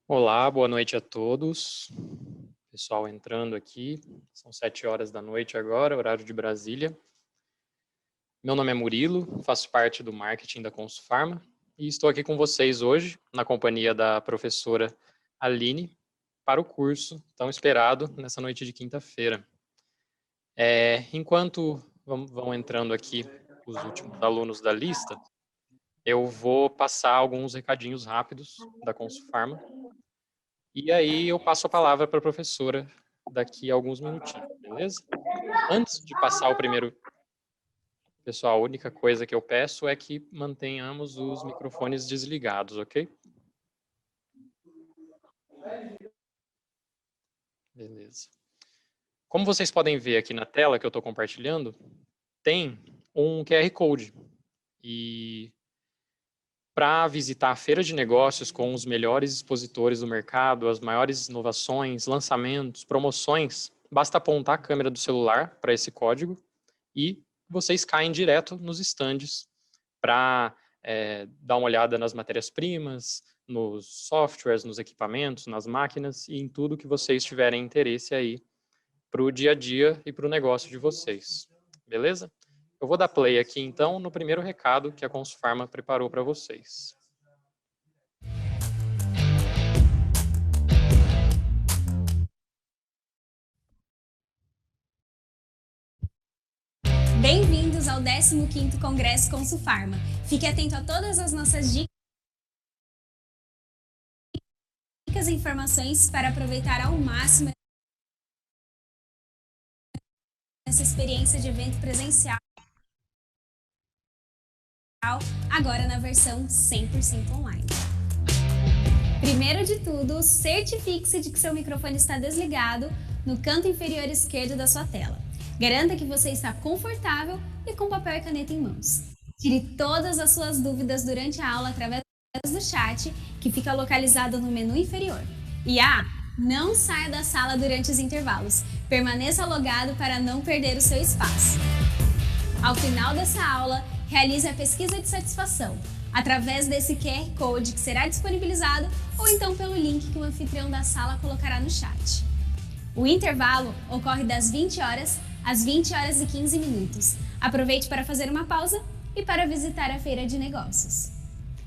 Olá, boa noite a todos. Pessoal entrando aqui, são 7 horas da noite agora, horário de Brasília. Meu nome é Murilo, faço parte do marketing da Consufarma e estou aqui com vocês hoje, na companhia da professora Aline, para o curso tão esperado nessa noite de quinta-feira. Enquanto vão entrando aqui os últimos alunos da lista, eu vou passar alguns recadinhos rápidos da Consufarma. E aí eu passo a palavra para a professora daqui a alguns minutinhos, beleza? Antes de passar o primeiro, pessoal, a única coisa que eu peço é que mantenhamos os microfones desligados, ok? Beleza. Como vocês podem ver aqui na tela que eu estou compartilhando, tem um QR Code. E para visitar a feira de negócios com os melhores expositores do mercado, as maiores inovações, lançamentos, promoções, basta apontar a câmera do celular para esse código e vocês caem direto nos estandes para dar uma olhada nas matérias-primas, nos softwares, nos equipamentos, nas máquinas e em tudo que vocês tiverem interesse aí para o dia a dia e para o negócio de vocês. Beleza? Eu vou dar play aqui, então, no primeiro recado que a Consufarma preparou para vocês. Bem-vindos ao 15º Congresso Consufarma. Fique atento a todas as nossas dicas e informações para aproveitar ao máximo essa experiência de evento presencial, agora na versão 100% online. Primeiro de tudo, certifique-se de que seu microfone está desligado no canto inferior esquerdo da sua tela. Garanta que você está confortável e com papel e caneta em mãos. Tire todas as suas dúvidas durante a aula através do chat, que fica localizado no menu inferior. E não saia da sala durante os intervalos. Permaneça logado para não perder o seu espaço. Ao final dessa aula, realize a pesquisa de satisfação, através desse QR Code que será disponibilizado ou então pelo link que o anfitrião da sala colocará no chat. O intervalo ocorre das 20 horas às 20 horas e 15 minutos. Aproveite para fazer uma pausa e para visitar a Feira de Negócios.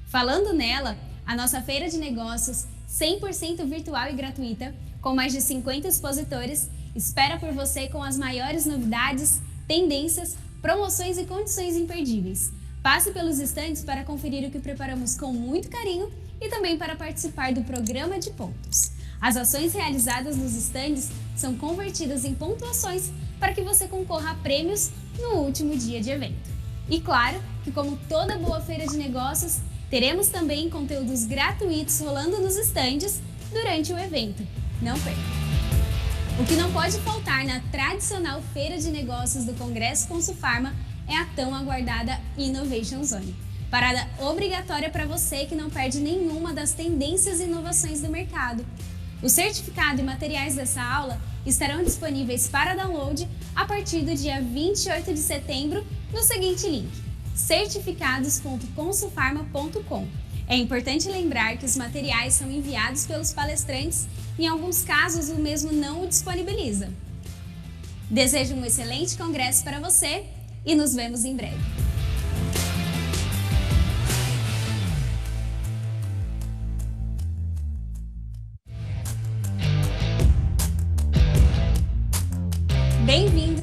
Falando nela, a nossa Feira de Negócios, 100% virtual e gratuita, com mais de 50 expositores, espera por você com as maiores novidades, tendências, promoções e condições imperdíveis. Passe pelos estandes para conferir o que preparamos com muito carinho e também para participar do programa de pontos. As ações realizadas nos estandes são convertidas em pontuações para que você concorra a prêmios no último dia de evento. E claro que, como toda boa feira de negócios, teremos também conteúdos gratuitos rolando nos estandes durante o evento. Não perca! O que não pode faltar na tradicional feira de negócios do Congresso Consufarma é a tão aguardada Innovation Zone. Parada obrigatória para você que não perde nenhuma das tendências e inovações do mercado. O certificado e materiais dessa aula estarão disponíveis para download a partir do dia 28 de setembro no seguinte link: certificados.consufarma.com. É importante lembrar que os materiais são enviados pelos palestrantes e, em alguns casos, o mesmo não o disponibiliza. Desejo um excelente congresso para você e nos vemos em breve. Bem-vindo!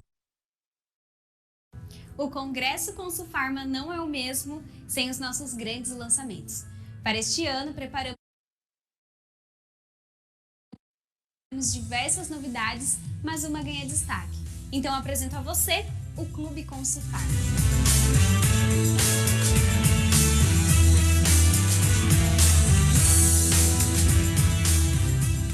O Congresso Consufarma não é o mesmo sem os nossos grandes lançamentos. Para este ano, preparamos diversas novidades, mas uma ganha destaque. Então, apresento a você o Clube Consufarma.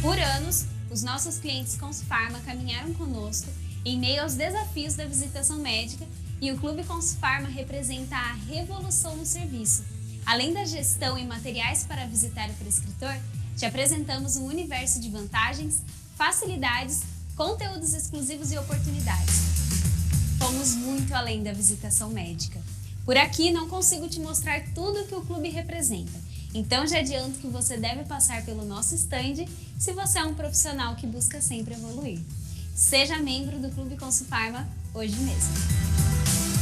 Por anos, os nossos clientes Consufarma caminharam conosco em meio aos desafios da visitação médica, e o Clube Consufarma representa a revolução no serviço. Além da gestão e materiais para visitar o prescritor, te apresentamos um universo de vantagens, facilidades, conteúdos exclusivos e oportunidades. Fomos muito além da visitação médica. Por aqui não consigo te mostrar tudo o que o clube representa. Então já adianto que você deve passar pelo nosso stand se você é um profissional que busca sempre evoluir. Seja membro do Clube Consulfarma hoje mesmo.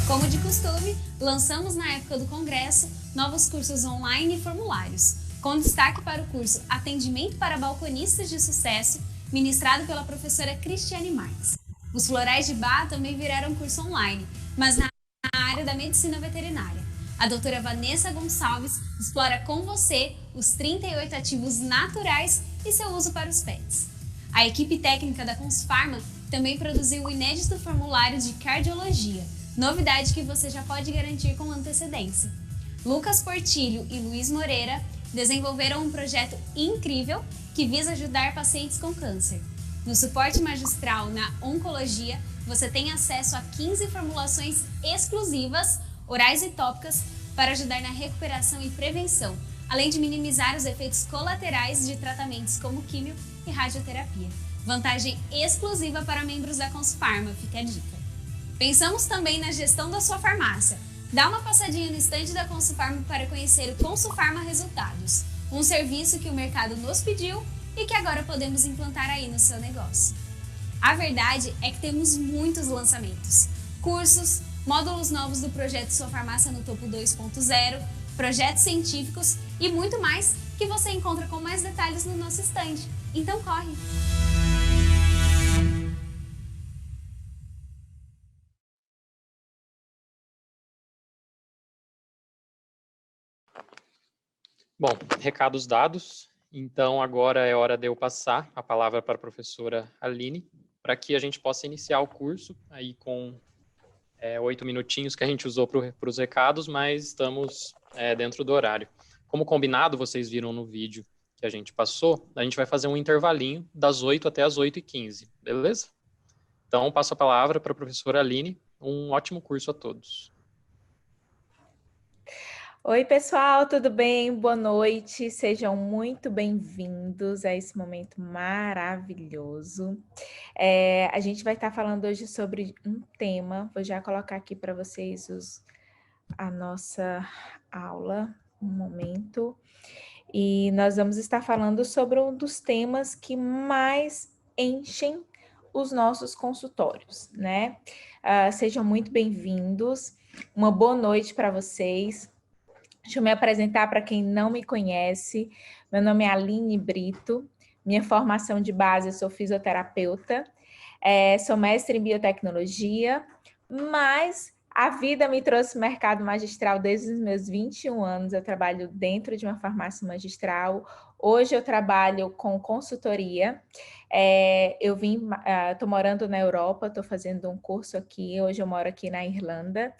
Como de costume, lançamos na época do congresso novos cursos online e formulários, com destaque para o curso Atendimento para Balconistas de Sucesso, ministrado pela professora Cristiane Marques. Os florais de Bach também viraram curso online, mas na área da medicina veterinária. A doutora Vanessa Gonçalves explora com você os 38 ativos naturais e seu uso para os pets. A equipe técnica da Consulfarma também produziu o inédito formulário de cardiologia, novidade que você já pode garantir com antecedência. Lucas Portilho e Luiz Moreira desenvolveram um projeto incrível que visa ajudar pacientes com câncer. No suporte magistral na oncologia, você tem acesso a 15 formulações exclusivas, orais e tópicas, para ajudar na recuperação e prevenção, além de minimizar os efeitos colaterais de tratamentos como químio e radioterapia. Vantagem exclusiva para membros da Consulfarma, fica a dica. Pensamos também na gestão da sua farmácia. Dá uma passadinha no estande da Consulfarma para conhecer o Consulfarma Resultados, um serviço que o mercado nos pediu e que agora podemos implantar aí no seu negócio. A verdade é que temos muitos lançamentos, cursos, módulos novos do projeto Sua Farmácia no Topo 2.0, projetos científicos e muito mais que você encontra com mais detalhes no nosso estande. Então corre! Bom, recados dados. Então, agora é hora de eu passar a palavra para a professora Aline, para que a gente possa iniciar o curso aí com 8 minutinhos que a gente usou para os recados, mas estamos dentro do horário. Como combinado, vocês viram no vídeo que a gente passou, a gente vai fazer um intervalinho das 8 até as 8h15, beleza? Então, passo a palavra para a professora Aline. Um ótimo curso a todos. Oi, pessoal, tudo bem? Boa noite, sejam muito bem-vindos a esse momento maravilhoso. A gente vai estar falando hoje sobre um tema, vou já colocar aqui para vocês a nossa aula, um momento, e nós vamos estar falando sobre um dos temas que mais enchem os nossos consultórios, né? Sejam muito bem-vindos, uma boa noite para vocês. Deixa eu me apresentar para quem não me conhece. Meu nome é Aline Brito. Minha formação de base, eu sou fisioterapeuta. Sou mestre em biotecnologia, mas a vida me trouxe para o mercado magistral desde os meus 21 anos. Eu trabalho dentro de uma farmácia magistral. Hoje eu trabalho com consultoria. Estou morando na Europa, estou fazendo um curso aqui. Hoje eu moro aqui na Irlanda.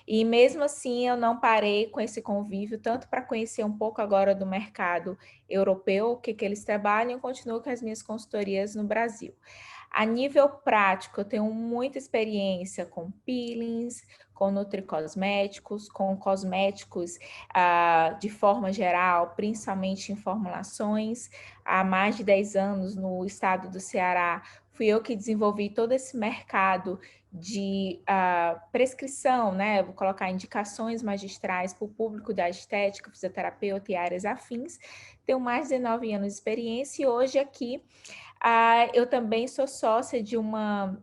E mesmo assim eu não parei com esse convívio, tanto para conhecer um pouco agora do mercado europeu, o que eles trabalham, continuo com as minhas consultorias no Brasil. A nível prático, eu tenho muita experiência com peelings, com nutricosméticos, com cosméticos de forma geral, principalmente em formulações. Há mais de 10 anos no estado do Ceará, fui eu que desenvolvi todo esse mercado de prescrição, né? Vou colocar indicações magistrais para o público da estética, fisioterapeuta e áreas afins. Tenho mais de 9 anos de experiência e hoje aqui eu também sou sócia de uma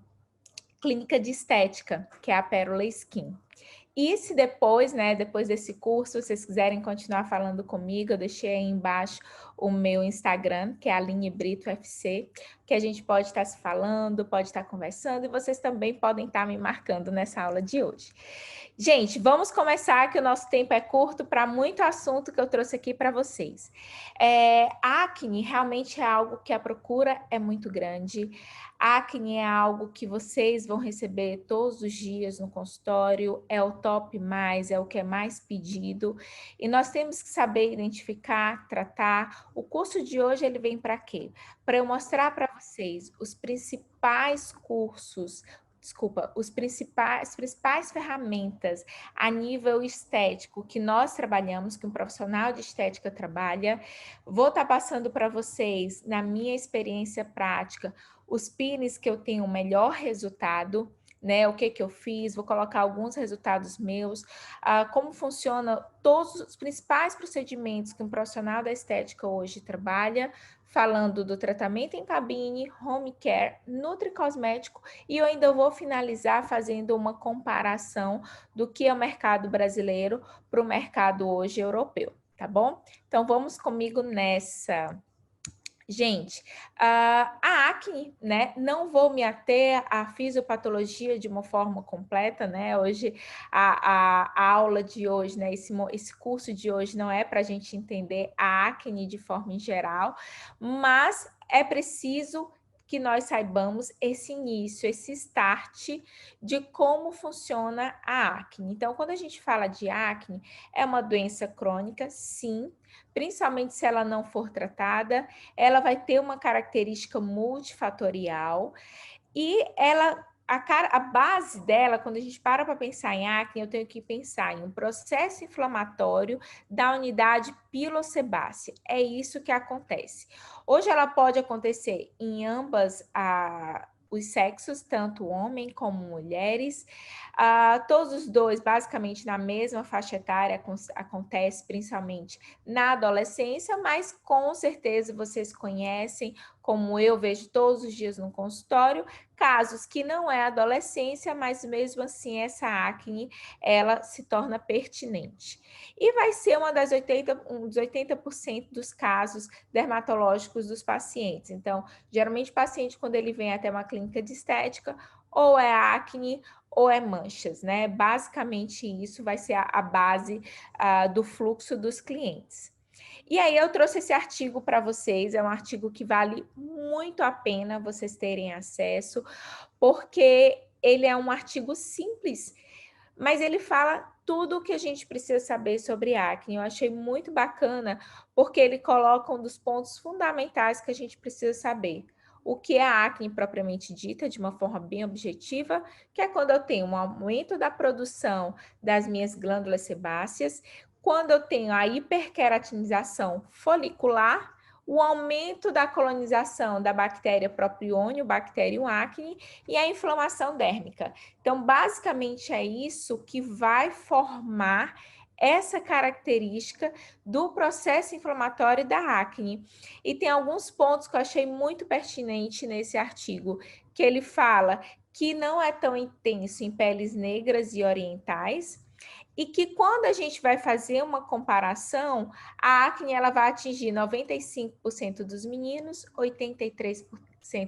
clínica de estética, que é a Pérola Skin. E se depois, né, depois desse curso, vocês quiserem continuar falando comigo, eu deixei aí embaixo o meu Instagram, que é Aline Brito FC, que a gente pode estar se falando, pode estar conversando, e vocês também podem estar me marcando nessa aula de hoje. Gente, vamos começar, que o nosso tempo é curto para muito assunto que eu trouxe aqui para vocês. Acne realmente é algo que a procura é muito grande. Acne é algo que vocês vão receber todos os dias no consultório, é o top mais, é o que é mais pedido. E nós temos que saber identificar, tratar. O curso de hoje, ele vem para quê? Para eu mostrar para vocês os principais cursos, as principais ferramentas a nível estético que nós trabalhamos, que um profissional de estética trabalha. Vou estar passando para vocês, na minha experiência prática, os peelings que eu tenho o melhor resultado, né? O que que eu fiz, vou colocar alguns resultados meus, como funciona todos os principais procedimentos que um profissional da estética hoje trabalha, falando do tratamento em cabine, home care, nutricosmético, e eu ainda vou finalizar fazendo uma comparação do que é o mercado brasileiro para o mercado hoje europeu, tá bom? Então, vamos comigo nessa. Gente, a acne, né? Não vou me ater à fisiopatologia de uma forma completa, né? Hoje, a aula de hoje, né? Esse curso de hoje não é para a gente entender a acne de forma em geral, mas é preciso que nós saibamos esse início, esse start de como funciona a acne. Então, quando a gente fala de acne, é uma doença crônica, sim, principalmente se ela não for tratada, ela vai ter uma característica multifatorial e a base dela, quando a gente para pensar em acne, eu tenho que pensar em um processo inflamatório da unidade pilosebácea. É isso que acontece. Hoje ela pode acontecer em ambas os sexos, tanto homem como mulheres. Todos os dois, basicamente, na mesma faixa etária, acontece principalmente na adolescência, mas com certeza vocês conhecem, como eu vejo todos os dias no consultório, casos que não é adolescência, mas mesmo assim essa acne, ela se torna pertinente. E vai ser uns 80% dos casos dermatológicos dos pacientes. Então, geralmente o paciente, quando ele vem até uma clínica de estética, ou é acne ou é manchas, né? Basicamente isso vai ser a base do fluxo dos clientes. E aí eu trouxe esse artigo para vocês, é um artigo que vale muito a pena vocês terem acesso, porque ele é um artigo simples, mas ele fala tudo o que a gente precisa saber sobre acne. Eu achei muito bacana, porque ele coloca um dos pontos fundamentais que a gente precisa saber. O que é a acne propriamente dita, de uma forma bem objetiva, que é quando eu tenho um aumento da produção das minhas glândulas sebáceas, quando eu tenho a hiperqueratinização folicular, o aumento da colonização da bactéria Propionio, Bacterium acne, e a inflamação dérmica. Então, basicamente é isso que vai formar essa característica do processo inflamatório da acne. E tem alguns pontos que eu achei muito pertinente nesse artigo, que ele fala que não é tão intenso em peles negras e orientais, e que quando a gente vai fazer uma comparação, a acne ela vai atingir 95% dos meninos, 83%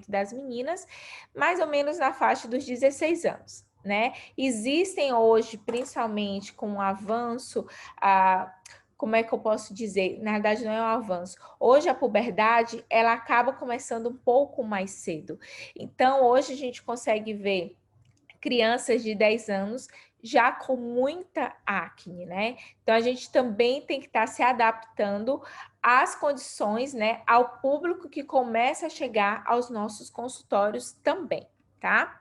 das meninas, mais ou menos na faixa dos 16 anos, né? Existem hoje, principalmente com o avanço, como é que eu posso dizer? Na verdade, não é um avanço. Hoje, a puberdade, ela acaba começando um pouco mais cedo. Então, hoje a gente consegue ver crianças de 10 anos já com muita acne, né? Então, a gente também tem que estar se adaptando às condições, né? Ao público que começa a chegar aos nossos consultórios também, tá?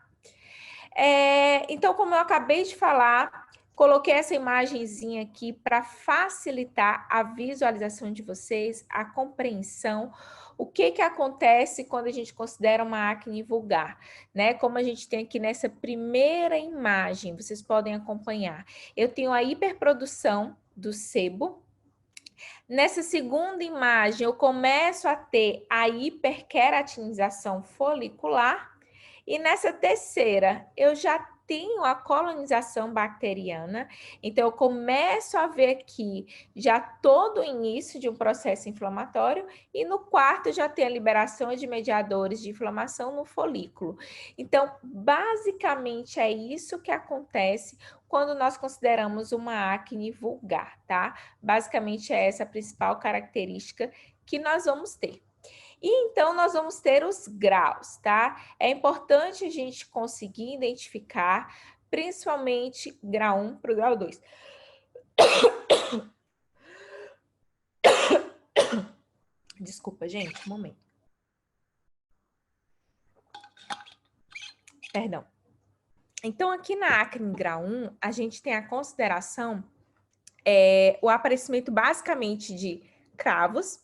Então, como eu acabei de falar, coloquei essa imagenzinha aqui para facilitar a visualização de vocês, a compreensão. O que que acontece quando a gente considera uma acne vulgar, né? Como a gente tem aqui nessa primeira imagem, vocês podem acompanhar. Eu tenho a hiperprodução do sebo. Nessa segunda imagem, eu começo a ter a hiperqueratinização folicular. E nessa terceira, eu já tenho a colonização bacteriana, então eu começo a ver aqui já todo o início de um processo inflamatório, e no quarto já tem a liberação de mediadores de inflamação no folículo. Então, basicamente é isso que acontece quando nós consideramos uma acne vulgar, tá? Basicamente é essa a principal característica que nós vamos ter. E então nós vamos ter os graus, tá? É importante a gente conseguir identificar, principalmente grau 1 para o grau 2. Desculpa, gente, um momento. Perdão. Então, aqui na acne grau 1, a gente tem a consideração, o aparecimento basicamente de cravos,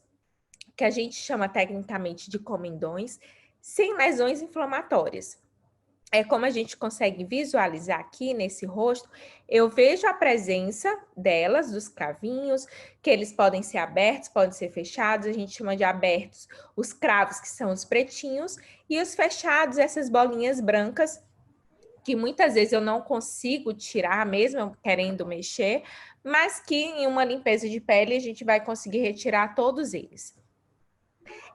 que a gente chama tecnicamente de comendões, sem lesões inflamatórias. como a gente consegue visualizar aqui nesse rosto, eu vejo a presença delas, dos cravinhos, que eles podem ser abertos, podem ser fechados. A gente chama de abertos os cravos, que são os pretinhos, e os fechados, essas bolinhas brancas, que muitas vezes eu não consigo tirar, mesmo eu querendo mexer, mas que em uma limpeza de pele a gente vai conseguir retirar todos eles.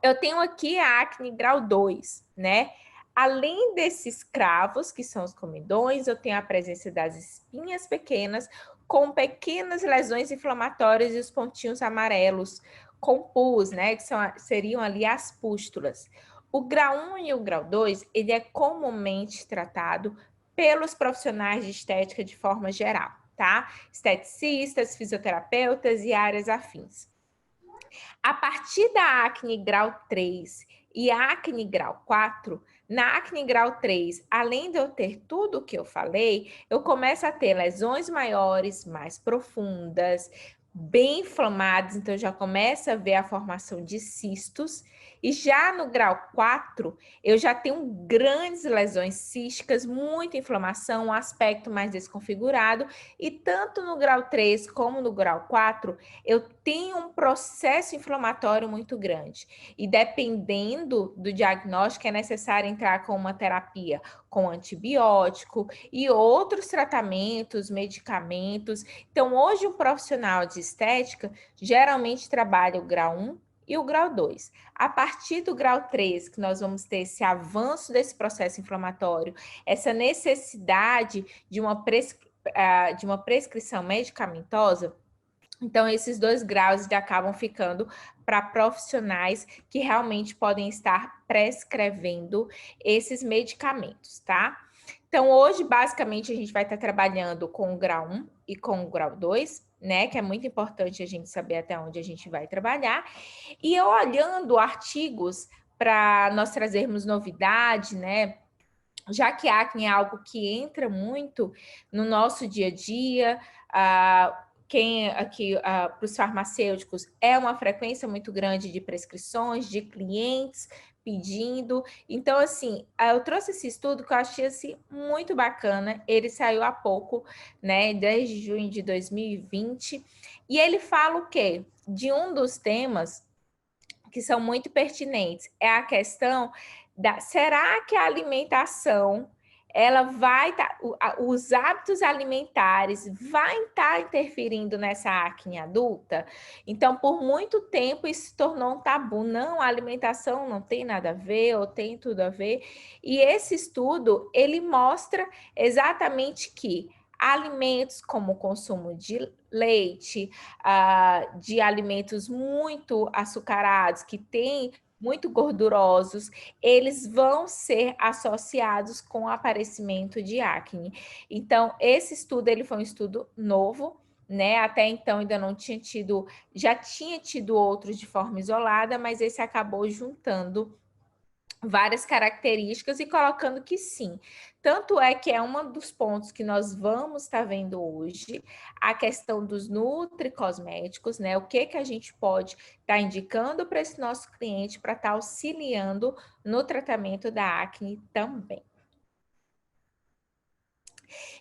Eu tenho aqui a acne grau 2, né? Além desses cravos, que são os comedões, eu tenho a presença das espinhas pequenas, com pequenas lesões inflamatórias e os pontinhos amarelos, com pus, né? Que seriam ali as pústulas. O grau 1 e o grau 2, ele é comumente tratado pelos profissionais de estética de forma geral, tá? Esteticistas, fisioterapeutas e áreas afins. A partir da acne grau 3 e acne grau 4, na acne grau 3, além de eu ter tudo o que eu falei, eu começo a ter lesões maiores, mais profundas, bem inflamadas, então já começa a ver a formação de cistos. E já no grau 4, eu já tenho grandes lesões císticas, muita inflamação, um aspecto mais desconfigurado. E tanto no grau 3 como no grau 4, eu tenho um processo inflamatório muito grande. E dependendo do diagnóstico, é necessário entrar com uma terapia com antibiótico e outros tratamentos, medicamentos. Então, hoje, um profissional de estética geralmente trabalha o grau 1 e o grau 2. A partir do grau 3, que nós vamos ter esse avanço desse processo inflamatório, essa necessidade de uma prescrição medicamentosa, então, esses 2 graus acabam ficando para profissionais que realmente podem estar prescrevendo esses medicamentos, tá? Então, hoje, basicamente, a gente vai estar trabalhando com o grau 1 e com o grau 2, né? Que é muito importante a gente saber até onde a gente vai trabalhar. E eu olhando artigos para nós trazermos novidade, né? Já que a acne é algo que entra muito no nosso dia a dia, quem aqui, para os farmacêuticos, é uma frequência muito grande de prescrições, de clientes pedindo. Então, assim, eu trouxe esse estudo que eu achei assim, muito bacana. Ele saiu há pouco, né? Desde junho de 2020. E ele fala o quê? De um dos temas que são muito pertinentes. É a questão será que a alimentação ela vai os hábitos alimentares vai estar interferindo nessa acne adulta? Então, por muito tempo isso se tornou um tabu. Não, a alimentação não tem nada a ver, ou tem tudo a ver. E esse estudo, ele mostra exatamente que alimentos como o consumo de leite, de alimentos muito açucarados, que têm muito gordurosos, eles vão ser associados com o aparecimento de acne. Então, esse estudo, ele foi um estudo novo, né? Até então ainda não tinha tido, já tinha tido outros de forma isolada, mas esse acabou juntando várias características e colocando que sim. Tanto é que é um dos pontos que nós vamos estar vendo hoje, a questão dos nutricosméticos, né? O que a gente pode estar indicando para esse nosso cliente para estar auxiliando no tratamento da acne também.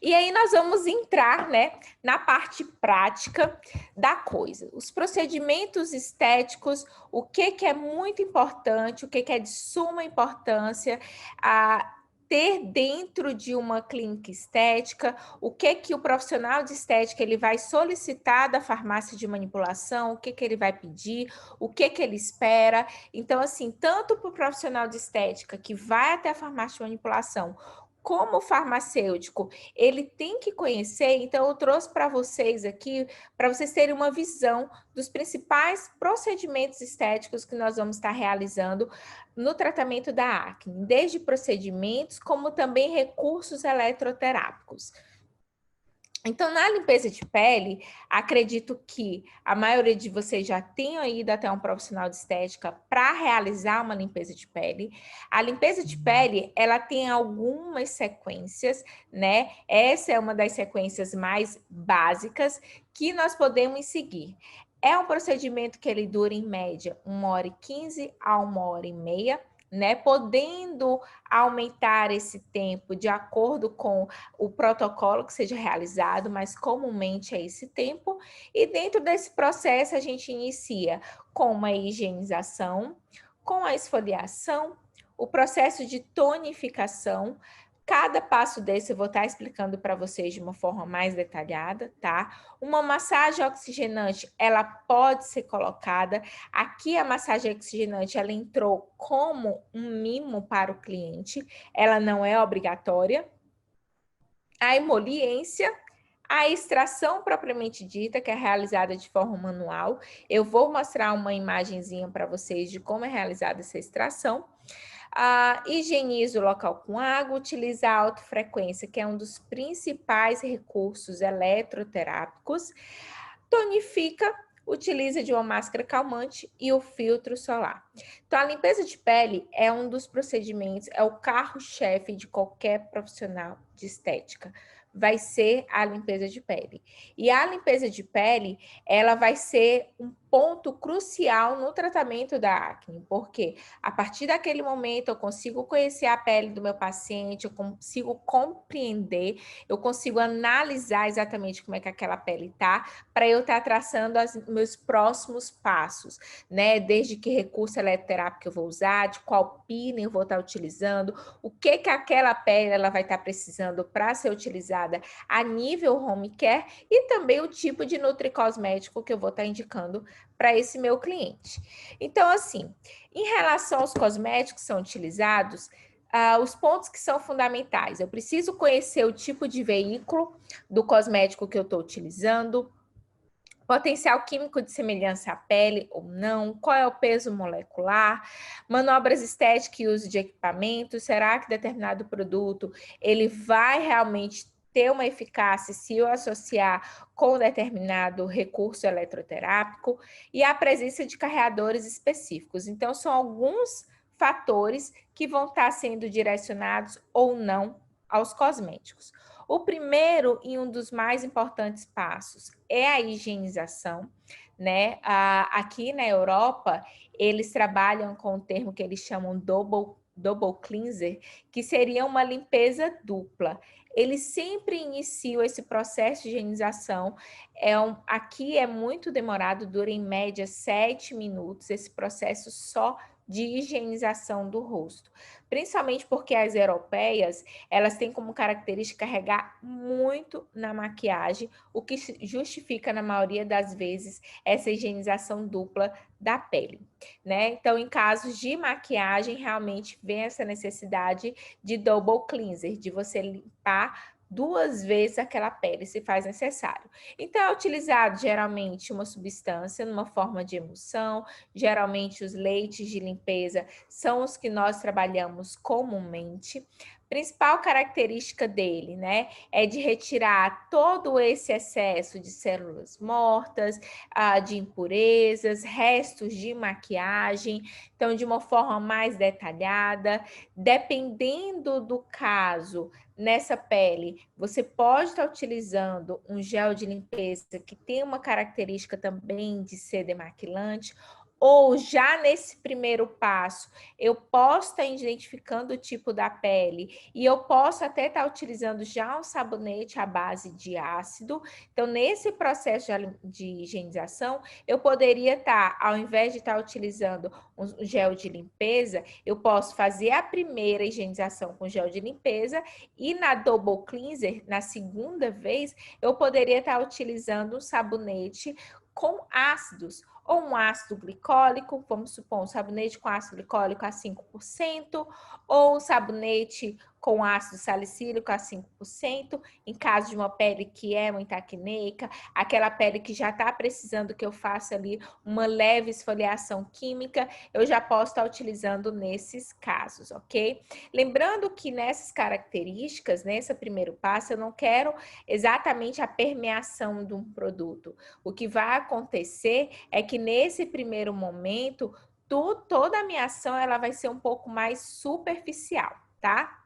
E aí nós vamos entrar, né, na parte prática da coisa. Os procedimentos estéticos, o que é muito importante, o que é de suma importância ter dentro de uma clínica estética, o que o profissional de estética ele vai solicitar da farmácia de manipulação, o que ele vai pedir, o que ele espera. Então, assim, tanto para o profissional de estética que vai até a farmácia de manipulação, como o farmacêutico, ele tem que conhecer, então eu trouxe para vocês aqui, para vocês terem uma visão dos principais procedimentos estéticos que nós vamos estar realizando no tratamento da acne, desde procedimentos, como também recursos eletroterápicos. Então, na limpeza de pele, acredito que a maioria de vocês já tenham ido até um profissional de estética para realizar uma limpeza de pele. A limpeza de pele, ela tem algumas sequências, né? Essa é uma das sequências mais básicas que nós podemos seguir. É um procedimento que ele dura, em média, 1h15 a 1h30. né? Podendo aumentar esse tempo de acordo com o protocolo que seja realizado, mas comumente é esse tempo. E dentro desse processo a gente inicia com uma higienização, com a esfoliação, o processo de tonificação. Cada passo desse eu vou estar explicando para vocês de uma forma mais detalhada, tá? Uma massagem oxigenante, ela pode ser colocada. Aqui a massagem oxigenante, ela entrou como um mimo para o cliente, ela não é obrigatória. A emoliência, a extração propriamente dita, que é realizada de forma manual. Eu vou mostrar uma imagenzinha para vocês de como é realizada essa extração. Higieniza o local com água, utiliza a autofrequência, que é um dos principais recursos eletroterápicos. Tonifica, utiliza de uma máscara calmante e o filtro solar. Então, a limpeza de pele é um dos procedimentos, é o carro-chefe de qualquer profissional de estética. Vai ser a limpeza de pele. E a limpeza de pele, ela vai ser um ponto crucial no tratamento da acne, porque a partir daquele momento eu consigo conhecer a pele do meu paciente, eu consigo compreender, eu consigo analisar exatamente como é que aquela pele tá, para eu estar traçando os meus próximos passos, né? Desde que recurso eletroterápico eu vou usar, de qual peeling eu vou estar utilizando, o que aquela pele ela vai estar precisando para ser utilizada a nível home care e também o tipo de nutricosmético que eu vou estar indicando para esse meu cliente. Então, assim, em relação aos cosméticos que são utilizados, os pontos que são fundamentais. Eu preciso conhecer o tipo de veículo do cosmético que eu estou utilizando, potencial químico de semelhança à pele ou não, qual é o peso molecular, manobras estéticas e uso de equipamentos, será que determinado produto ele vai realmente ter uma eficácia se eu associar com determinado recurso eletroterápico e a presença de carreadores específicos. Então, são alguns fatores que vão estar sendo direcionados ou não aos cosméticos. O primeiro e um dos mais importantes passos é a higienização, né? Aqui na Europa, eles trabalham com um termo que eles chamam double cleanser, que seria uma limpeza dupla. Eles sempre iniciam esse processo de higienização. Aqui é muito demorado, dura em média 7 minutos, esse processo só de higienização do rosto. Principalmente porque as europeias, elas têm como característica carregar muito na maquiagem, o que justifica, na maioria das vezes, essa higienização dupla da pele, né? Então, em casos de maquiagem, realmente vem essa necessidade de double cleanser, de você limpar 2 vezes aquela pele, se faz necessário. Então, é utilizado geralmente uma substância numa forma de emulsão, geralmente os leites de limpeza são os que nós trabalhamos comumente. Principal característica dele, né, é de retirar todo esse excesso de células mortas, de impurezas, restos de maquiagem, então de uma forma mais detalhada, dependendo do caso. Nessa pele, você pode estar utilizando um gel de limpeza que tem uma característica também de ser demaquilante, ou já nesse primeiro passo, eu posso estar identificando o tipo da pele e eu posso até estar utilizando já um sabonete à base de ácido. Então, nesse processo de higienização, eu poderia estar, ao invés de estar utilizando um gel de limpeza, eu posso fazer a primeira higienização com gel de limpeza e na double cleanser, na segunda vez, eu poderia estar utilizando um sabonete com ácidos, ou um ácido glicólico, vamos supor, um sabonete com ácido glicólico a 5%, ou um sabonete com ácido salicílico a 5%, em caso de uma pele que é muito acneica, aquela pele que já está precisando que eu faça ali uma leve esfoliação química, eu já posso estar utilizando nesses casos, ok? Lembrando que nessas características, nesse primeiro passo, eu não quero exatamente a permeação de um produto. O que vai acontecer é que nesse primeiro momento, toda a minha ação ela vai ser um pouco mais superficial, tá?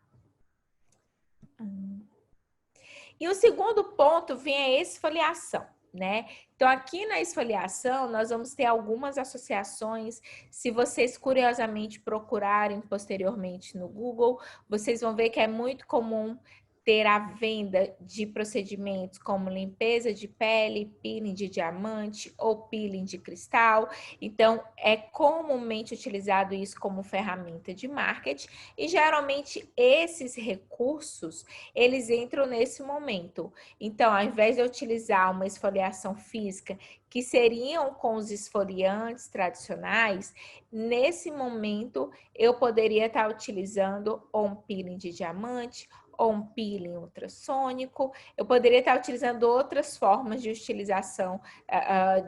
E o segundo ponto vem a esfoliação, né? Então, Então, aqui na esfoliação, nós vamos ter algumas associações. Se vocês curiosamente procurarem posteriormente no Google, vocês vão ver que é muito comum ter a venda de procedimentos como limpeza de pele, peeling de diamante ou peeling de cristal. Então, é comumente utilizado isso como ferramenta de marketing e geralmente esses recursos, eles entram nesse momento. Então, ao invés de eu utilizar uma esfoliação física que seriam com os esfoliantes tradicionais, nesse momento eu poderia estar utilizando um peeling de diamante ou um peeling ultrassônico, eu poderia estar utilizando outras formas de utilização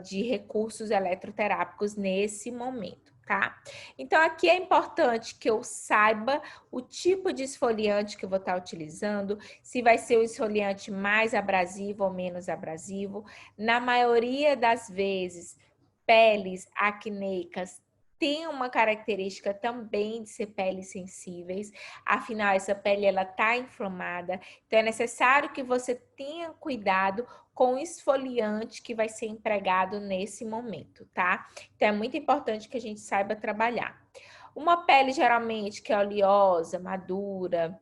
de recursos eletroterápicos nesse momento, tá? Então, aqui é importante que eu saiba o tipo de esfoliante que eu vou estar utilizando, se vai ser o esfoliante mais abrasivo ou menos abrasivo. Na maioria das vezes, peles acneicas tem uma característica também de ser peles sensíveis, afinal essa pele ela está inflamada, então é necessário que você tenha cuidado com o esfoliante que vai ser empregado nesse momento, tá? Então é muito importante que a gente saiba trabalhar. Uma pele geralmente que é oleosa, madura,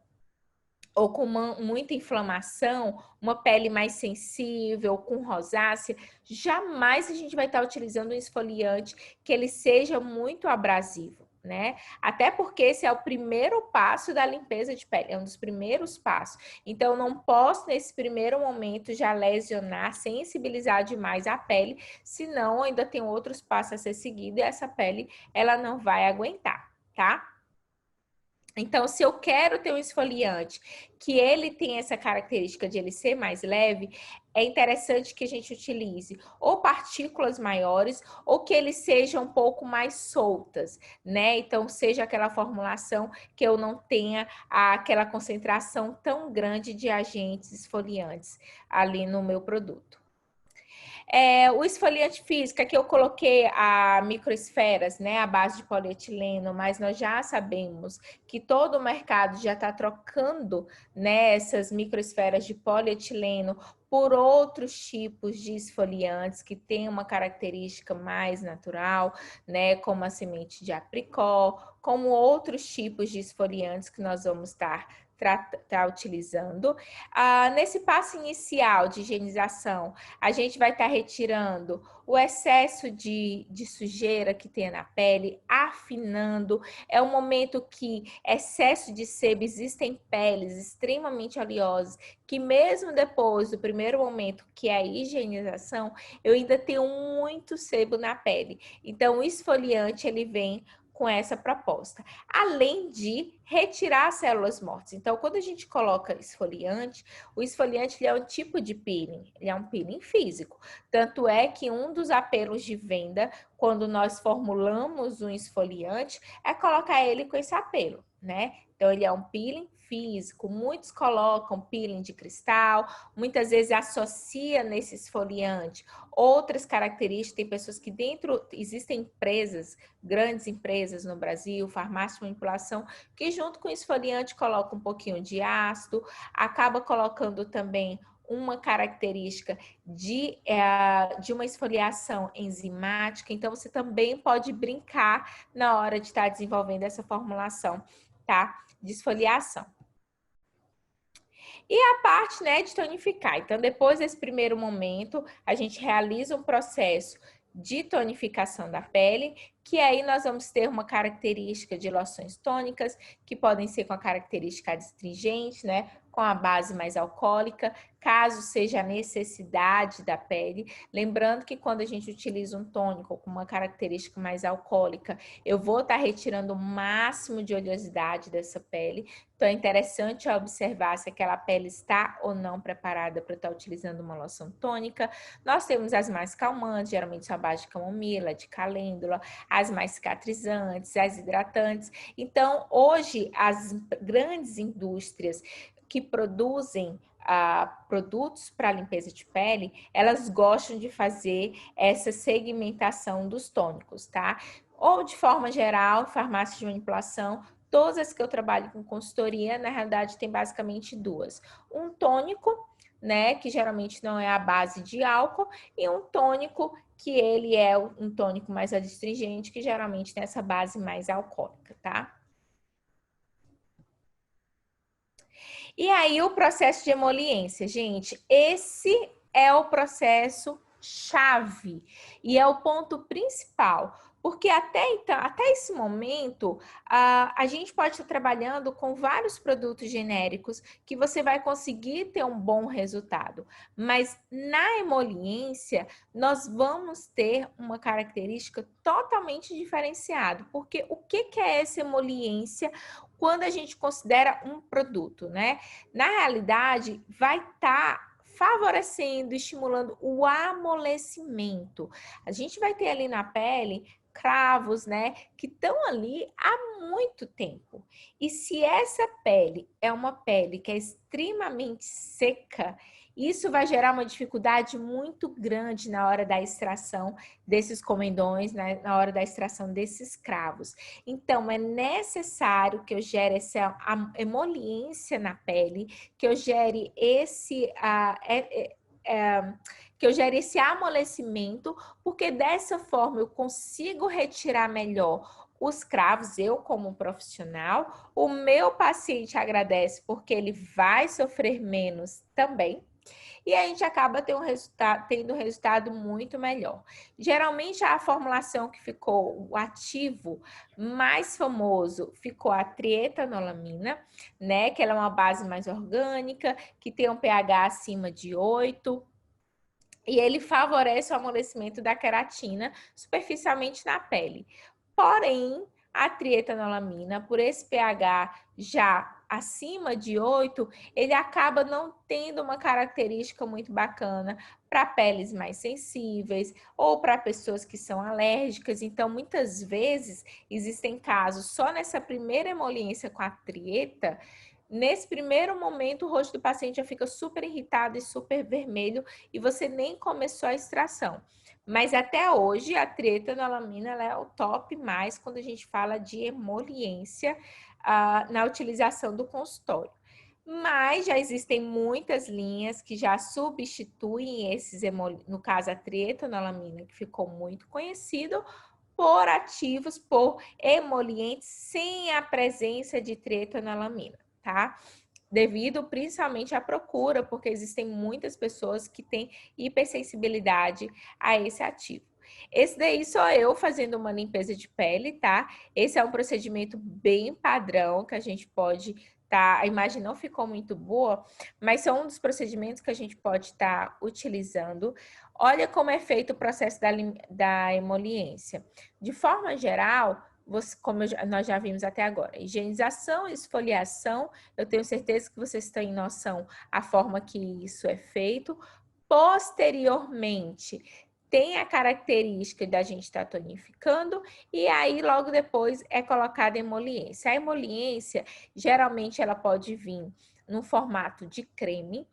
ou com muita inflamação, uma pele mais sensível, com rosácea, jamais a gente vai estar utilizando um esfoliante que ele seja muito abrasivo, né? Até porque esse é o primeiro passo da limpeza de pele, é um dos primeiros passos. Então, eu não posso, nesse primeiro momento, já lesionar, sensibilizar demais a pele, senão ainda tem outros passos a ser seguido e essa pele, ela não vai aguentar, tá? Então, se eu quero ter um esfoliante que ele tem essa característica de ele ser mais leve, é interessante que a gente utilize ou partículas maiores ou que eles sejam um pouco mais soltas, né? Então, seja aquela formulação que eu não tenha aquela concentração tão grande de agentes esfoliantes ali no meu produto. O esfoliante físico, aqui eu coloquei a microesferas, né, a base de polietileno, mas nós já sabemos que todo o mercado já está trocando, né, essas microesferas de polietileno por outros tipos de esfoliantes que têm uma característica mais natural, né, como a semente de apricot, como outros tipos de esfoliantes que nós vamos estar utilizando. Nesse passo inicial de higienização, a gente vai estar retirando o excesso de sujeira que tem na pele, afinando. É um momento que excesso de sebo, existem peles extremamente oleosas, que mesmo depois do primeiro momento, que é a higienização, eu ainda tenho muito sebo na pele. Então, o esfoliante, ele vem com essa proposta, além de retirar as células mortas. Então, quando a gente coloca esfoliante, o esfoliante ele é um tipo de peeling, ele é um peeling físico. Tanto é que um dos apelos de venda, quando nós formulamos um esfoliante, é colocar ele com esse apelo, né? Então, ele é um peeling físico, muitos colocam peeling de cristal, muitas vezes associa nesse esfoliante outras características. Tem pessoas que existem empresas, grandes empresas no Brasil, farmácia de manipulação, que junto com o esfoliante coloca um pouquinho de ácido, acaba colocando também uma característica de uma esfoliação enzimática. Então, você também pode brincar na hora de estar desenvolvendo essa formulação, tá? De esfoliação. E a parte, né, de tonificar. Então, depois desse primeiro momento, a gente realiza um processo de tonificação da pele, que aí nós vamos ter uma característica de loções tônicas, que podem ser com a característica adstringente, né, com a base mais alcoólica, caso seja a necessidade da pele. Lembrando que quando a gente utiliza um tônico com uma característica mais alcoólica, eu vou estar retirando o máximo de oleosidade dessa pele. Então, é interessante observar se aquela pele está ou não preparada para estar utilizando uma loção tônica. Nós temos as mais calmantes, geralmente são a base de camomila, de calêndula, as mais cicatrizantes, as hidratantes. Então, hoje, as grandes indústrias que produzem produtos para limpeza de pele, elas gostam de fazer essa segmentação dos tônicos, tá? Ou de forma geral, farmácia de manipulação, todas as que eu trabalho com consultoria, na realidade, tem basicamente duas. Um tônico, né, que geralmente não é a base de álcool, e um tônico, que ele é um tônico mais adstringente, que geralmente tem essa base mais alcoólica, tá? E aí, o processo de emoliência, gente, esse é o processo chave e é o ponto principal, porque até então, até esse momento, a gente pode estar trabalhando com vários produtos genéricos que você vai conseguir ter um bom resultado, mas na emoliência nós vamos ter uma característica totalmente diferenciada, porque o que é essa emoliência quando a gente considera um produto, né? Na realidade, vai estar favorecendo, estimulando o amolecimento. A gente vai ter ali na pele cravos, né, que estão ali há muito tempo. E se essa pele é uma pele que é extremamente seca, isso vai gerar uma dificuldade muito grande na hora da extração desses comedões, né, na hora da extração desses cravos. Então, é necessário que eu gere essa emoliência na pele, que eu gere esse que eu gere esse amolecimento, porque dessa forma eu consigo retirar melhor os cravos, eu como profissional, o meu paciente agradece porque ele vai sofrer menos também, e a gente acaba tendo um resultado muito melhor. Geralmente a formulação que ficou, o ativo mais famoso, ficou a trietanolamina, né? Que ela é uma base mais orgânica, que tem um pH acima de 8, e ele favorece o amolecimento da queratina superficialmente na pele. Porém, a trietanolamina, por esse pH já acima de 8, ele acaba não tendo uma característica muito bacana para peles mais sensíveis ou para pessoas que são alérgicas. Então, muitas vezes, existem casos só nessa primeira emoliência com a trieta. Nesse primeiro momento, o rosto do paciente já fica super irritado e super vermelho e você nem começou a extração. Mas até hoje, a trietanolamina ela é o top mais quando a gente fala de emoliência na utilização do consultório. Mas já existem muitas linhas que já substituem esses no caso a trietanolamina, que ficou muito conhecido, por ativos, por emolientes sem a presença de trietanolamina, tá? Devido principalmente à procura, porque existem muitas pessoas que têm hipersensibilidade a esse ativo. Esse daí sou eu fazendo uma limpeza de pele, tá? Esse é um procedimento bem padrão que a gente pode tá? A imagem não ficou muito boa, mas são um dos procedimentos que a gente pode estar utilizando. Olha como é feito o processo da emoliência. De forma geral, como nós já vimos até agora, higienização e esfoliação, eu tenho certeza que vocês têm noção a forma que isso é feito. Posteriormente, tem a característica da gente estar tonificando e aí logo depois é colocada a emoliência. A emoliência, geralmente ela pode vir no formato de creme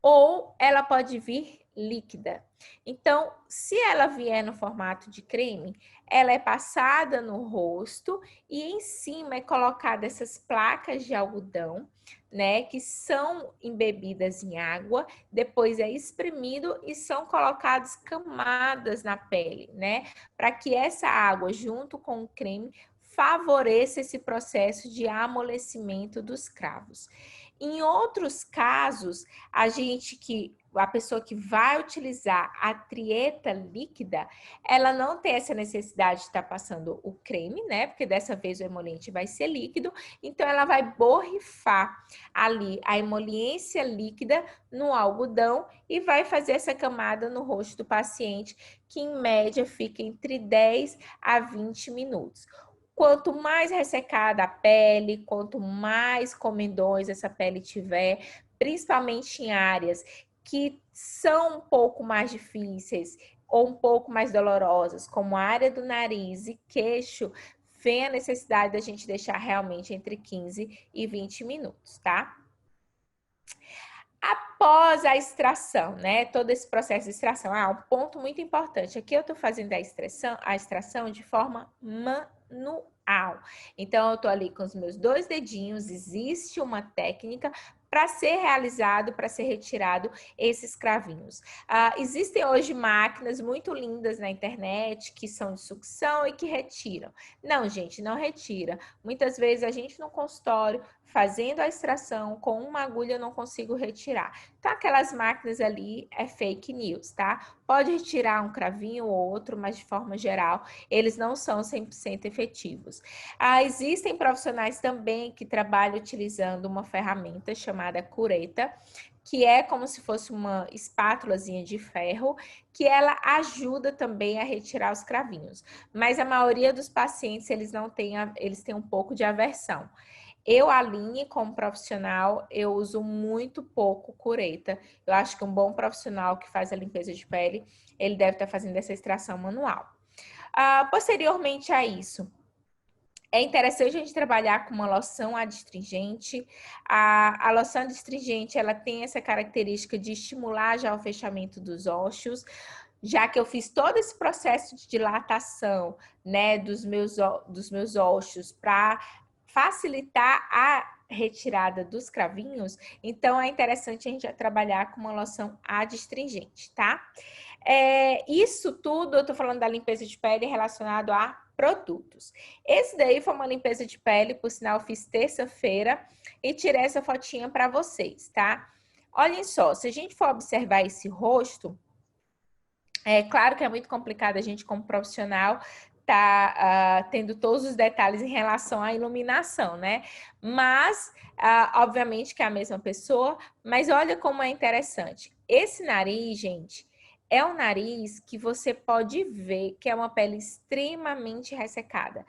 ou ela pode vir líquida. Então, se ela vier no formato de creme, ela é passada no rosto e em cima é colocada essas placas de algodão, né, que são embebidas em água, depois é espremido e são colocadas camadas na pele, né, para que essa água junto com o creme favoreça esse processo de amolecimento dos cravos. Em outros casos, a pessoa que vai utilizar a trieta líquida, ela não tem essa necessidade de estar passando o creme, né? Porque dessa vez o emoliente vai ser líquido, então ela vai borrifar ali a emoliência líquida no algodão e vai fazer essa camada no rosto do paciente, que em média fica entre 10 a 20 minutos. Quanto mais ressecada a pele, quanto mais comedões essa pele tiver, principalmente em áreas que são um pouco mais difíceis ou um pouco mais dolorosas, como a área do nariz e queixo, vem a necessidade da gente deixar realmente entre 15 e 20 minutos, tá? Após a extração, né? Todo esse processo de extração. Um ponto muito importante. Aqui eu tô fazendo a extração de forma manual. Então, eu tô ali com os meus 2 dedinhos. Existe uma técnica para ser realizado, para ser retirado esses cravinhos. Existem hoje máquinas muito lindas na internet que são de sucção e que retiram. Não, gente, não retira. Muitas vezes a gente no consultório, fazendo a extração com uma agulha, eu não consigo retirar. Então, aquelas máquinas ali é fake news, tá? Pode retirar um cravinho ou outro, mas de forma geral, eles não são 100% efetivos. Existem profissionais também que trabalham utilizando uma ferramenta chamada cureta, que é como se fosse uma espátulazinha de ferro, que ela ajuda também a retirar os cravinhos. Mas a maioria dos pacientes, eles têm um pouco de aversão. Eu, Aline, como profissional, eu uso muito pouco cureta. Eu acho que um bom profissional que faz a limpeza de pele, ele deve estar fazendo essa extração manual. Posteriormente a isso, é interessante a gente trabalhar com uma loção adstringente. A loção adstringente, ela tem essa característica de estimular já o fechamento dos ossos, já que eu fiz todo esse processo de dilatação, né, dos meus ossos para facilitar a retirada dos cravinhos, então é interessante a gente trabalhar com uma loção adstringente, tá? Isso tudo, eu tô falando da limpeza de pele relacionado a produtos. Esse daí foi uma limpeza de pele, por sinal, fiz terça-feira e tirei essa fotinha para vocês, tá? Olhem só, se a gente for observar esse rosto, é claro que é muito complicado a gente, como profissional, tá tendo todos os detalhes em relação à iluminação, né? Mas, obviamente que é a mesma pessoa, mas olha como é interessante. Esse nariz, gente, é um nariz que você pode ver que é uma pele extremamente ressecada.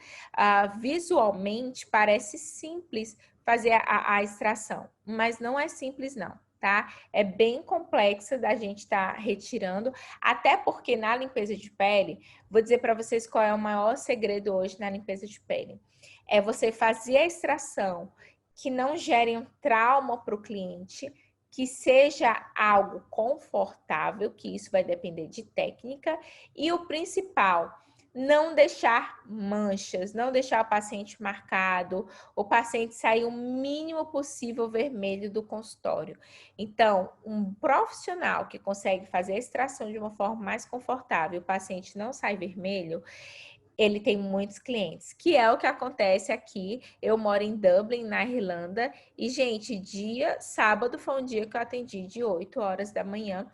Visualmente, parece simples fazer a extração, mas não é simples, não, tá? É bem complexa da gente estar retirando, até porque na limpeza de pele, vou dizer para vocês qual é o maior segredo hoje na limpeza de pele. É você fazer a extração que não gere um trauma para o cliente, que seja algo confortável, que isso vai depender de técnica, e o principal, não deixar manchas, não deixar o paciente marcado, o paciente sair o mínimo possível vermelho do consultório. Então, um profissional que consegue fazer a extração de uma forma mais confortável, o paciente não sai vermelho, ele tem muitos clientes, que é o que acontece aqui. Eu moro em Dublin, na Irlanda, e, gente, sábado foi um dia que eu atendi de 8 horas da manhã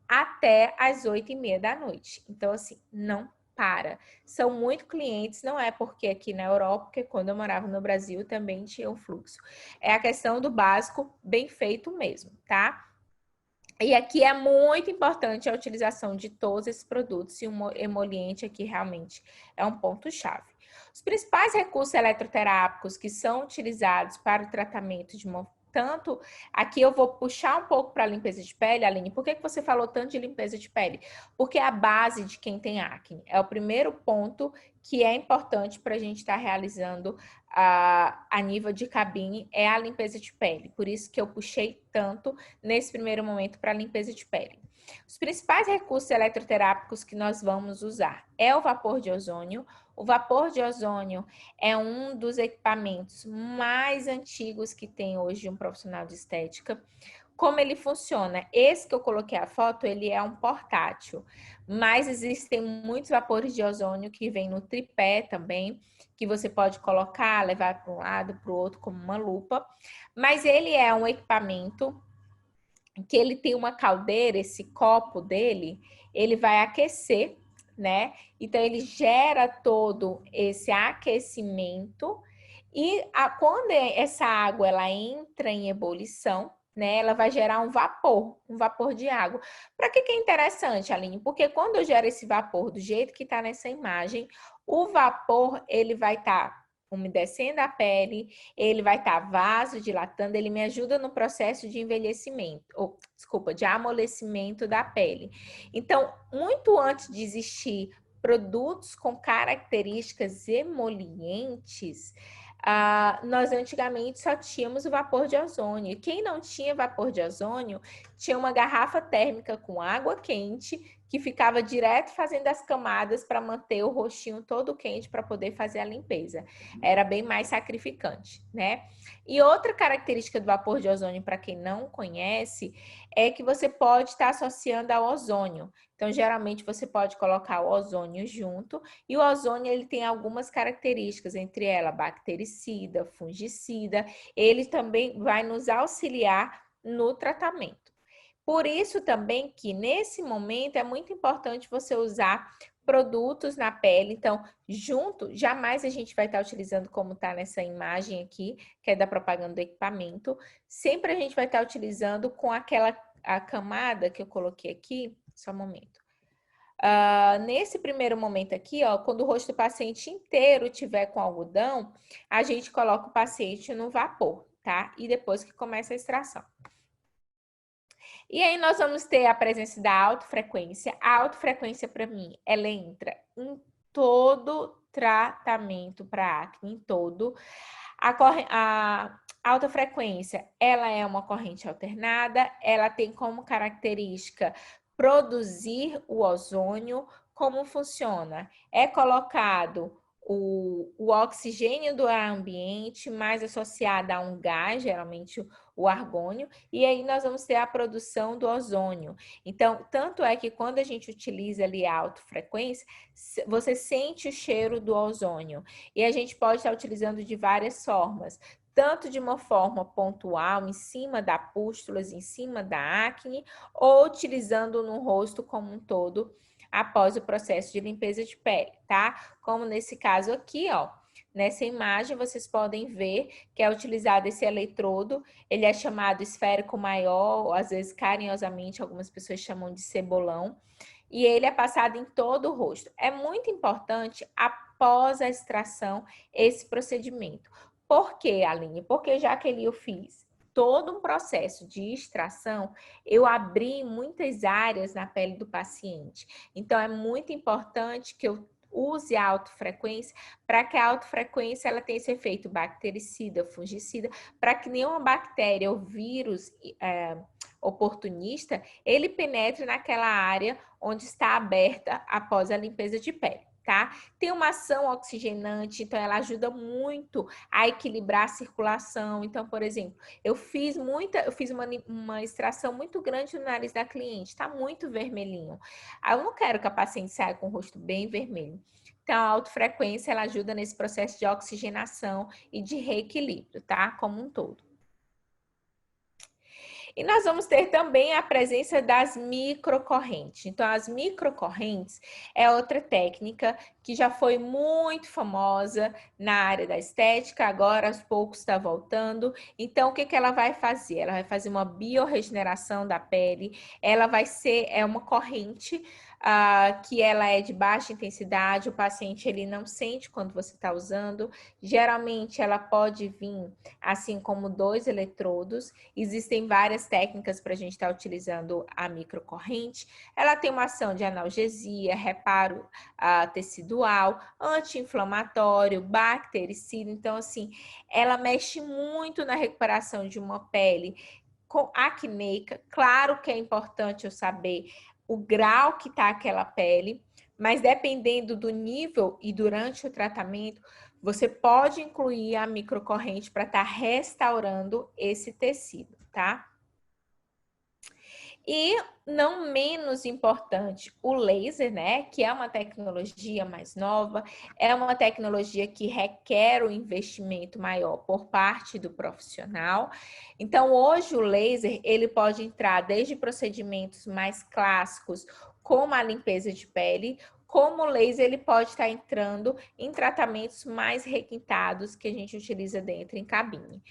até as 8h30 da noite. Então, assim, não para. São muito clientes, não é porque aqui na Europa, porque quando eu morava no Brasil também tinha um fluxo. É a questão do básico bem feito mesmo, tá? E aqui é muito importante a utilização de todos esses produtos, e um emoliente aqui realmente é um ponto-chave. Os principais recursos eletroterápicos que são utilizados para o tratamento de uma... Tanto, aqui eu vou puxar um pouco para a limpeza de pele, Aline. Por que você falou tanto de limpeza de pele? Porque é a base de quem tem acne. É o primeiro ponto que é importante para a gente estar realizando a nível de cabine, é a limpeza de pele. Por isso que eu puxei tanto nesse primeiro momento para a limpeza de pele. Os principais recursos eletroterápicos que nós vamos usar é o vapor de ozônio. O vapor de ozônio é um dos equipamentos mais antigos que tem hoje um profissional de estética. Como ele funciona? Esse que eu coloquei a foto, ele é um portátil, mas existem muitos vapores de ozônio que vêm no tripé também, que você pode colocar, levar para um lado, para o outro, como uma lupa. Mas ele é um equipamento que ele tem uma caldeira, esse copo dele, ele vai aquecer, né? Então, ele gera todo esse aquecimento e quando essa água ela entra em ebulição, né, ela vai gerar um vapor de água. Para que é interessante, Aline? Porque quando eu gero esse vapor do jeito que está nessa imagem, o vapor ele vai estar umedecendo a pele, ele vai estar vasodilatando, ele me ajuda no processo de envelhecimento, de amolecimento da pele. Então, muito antes de existir produtos com características emolientes, nós antigamente só tínhamos o vapor de ozônio. Quem não tinha vapor de ozônio tinha uma garrafa térmica com água quente que ficava direto fazendo as camadas para manter o rostinho todo quente para poder fazer a limpeza. Era bem mais sacrificante, né? E outra característica do vapor de ozônio, para quem não conhece, é que você pode estar associando ao ozônio. Então, geralmente, você pode colocar o ozônio junto, e o ozônio ele tem algumas características, entre elas bactericida, fungicida, ele também vai nos auxiliar no tratamento. Por isso também que nesse momento é muito importante você usar produtos na pele. Então, junto, jamais a gente vai estar utilizando como está nessa imagem aqui, que é da propaganda do equipamento. Sempre a gente vai estar utilizando com a camada que eu coloquei aqui, só um momento. Nesse primeiro momento aqui, ó, quando o rosto do paciente inteiro tiver com algodão, a gente coloca o paciente no vapor, tá? E depois que começa a extração. E aí nós vamos ter a presença da autofrequência. A autofrequência, para mim, ela entra em todo tratamento para acne, em todo. A alta frequência, ela é uma corrente alternada, ela tem como característica produzir o ozônio. Como funciona? É colocado o oxigênio do ar ambiente, mais associado a um gás, geralmente o argônio, e aí nós vamos ter a produção do ozônio. Então, tanto é que quando a gente utiliza ali a alta frequência, você sente o cheiro do ozônio. E a gente pode estar utilizando de várias formas, tanto de uma forma pontual, em cima da pústulas, em cima da acne, ou utilizando no rosto como um todo, após o processo de limpeza de pele, tá? Como nesse caso aqui, ó. Nessa imagem, vocês podem ver que é utilizado esse eletrodo, ele é chamado esférico maior, ou às vezes carinhosamente algumas pessoas chamam de cebolão, e ele é passado em todo o rosto. É muito importante, após a extração, esse procedimento. Por quê, Aline? Porque já que eu fiz todo um processo de extração, eu abri muitas áreas na pele do paciente. Então, é muito importante que eu use a autofrequência, para que a autofrequência ela tenha esse efeito bactericida, fungicida, para que nenhuma bactéria ou vírus oportunista, ele penetre naquela área onde está aberta após a limpeza de pele. Tá? Tem uma ação oxigenante, então ela ajuda muito a equilibrar a circulação. Então, por exemplo, eu fiz uma extração muito grande no nariz da cliente, tá muito vermelhinho. Eu não quero que a paciente saia com o rosto bem vermelho. Então, a autofrequência ela ajuda nesse processo de oxigenação e de reequilíbrio, tá? Como um todo. E nós vamos ter também a presença das microcorrentes. Então, as microcorrentes é outra técnica que já foi muito famosa na área da estética, agora aos poucos está voltando. Então, o que ela vai fazer? Ela vai fazer uma biorregeneração da pele, ela vai ser uma corrente que ela é de baixa intensidade, o paciente ele não sente quando você está usando. Geralmente, ela pode vir assim como 2 eletrodos. Existem várias técnicas para a gente estar utilizando a microcorrente. Ela tem uma ação de analgesia, reparo tecidual, anti-inflamatório, bactericida. Então, assim, ela mexe muito na recuperação de uma pele acneica. Claro que é importante eu saber o grau que está aquela pele, mas dependendo do nível e durante o tratamento, você pode incluir a microcorrente para estar restaurando esse tecido, tá? E não menos importante, o laser, né? Que é uma tecnologia mais nova, é uma tecnologia que requer um investimento maior por parte do profissional. Então, hoje o laser, ele pode entrar desde procedimentos mais clássicos, como a limpeza de pele, como o laser ele pode estar entrando em tratamentos mais requintados que a gente utiliza dentro em cabine.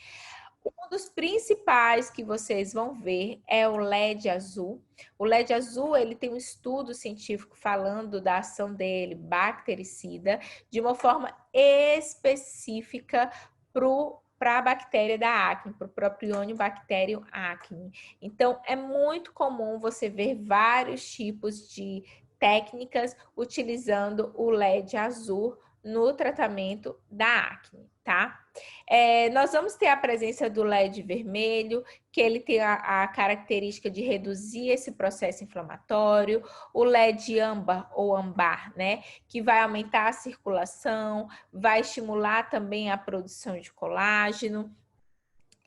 Um dos principais que vocês vão ver é o LED azul. O LED azul, ele tem um estudo científico falando da ação dele, bactericida, de uma forma específica para a bactéria da acne, para o Propionibacterium bacterium acne. Então, é muito comum você ver vários tipos de técnicas utilizando o LED azul no tratamento da acne, tá? tá? Nós vamos ter a presença do LED vermelho, que ele tem a característica de reduzir esse processo inflamatório, o LED âmbar ou ambar, né, que vai aumentar a circulação, vai estimular também a produção de colágeno.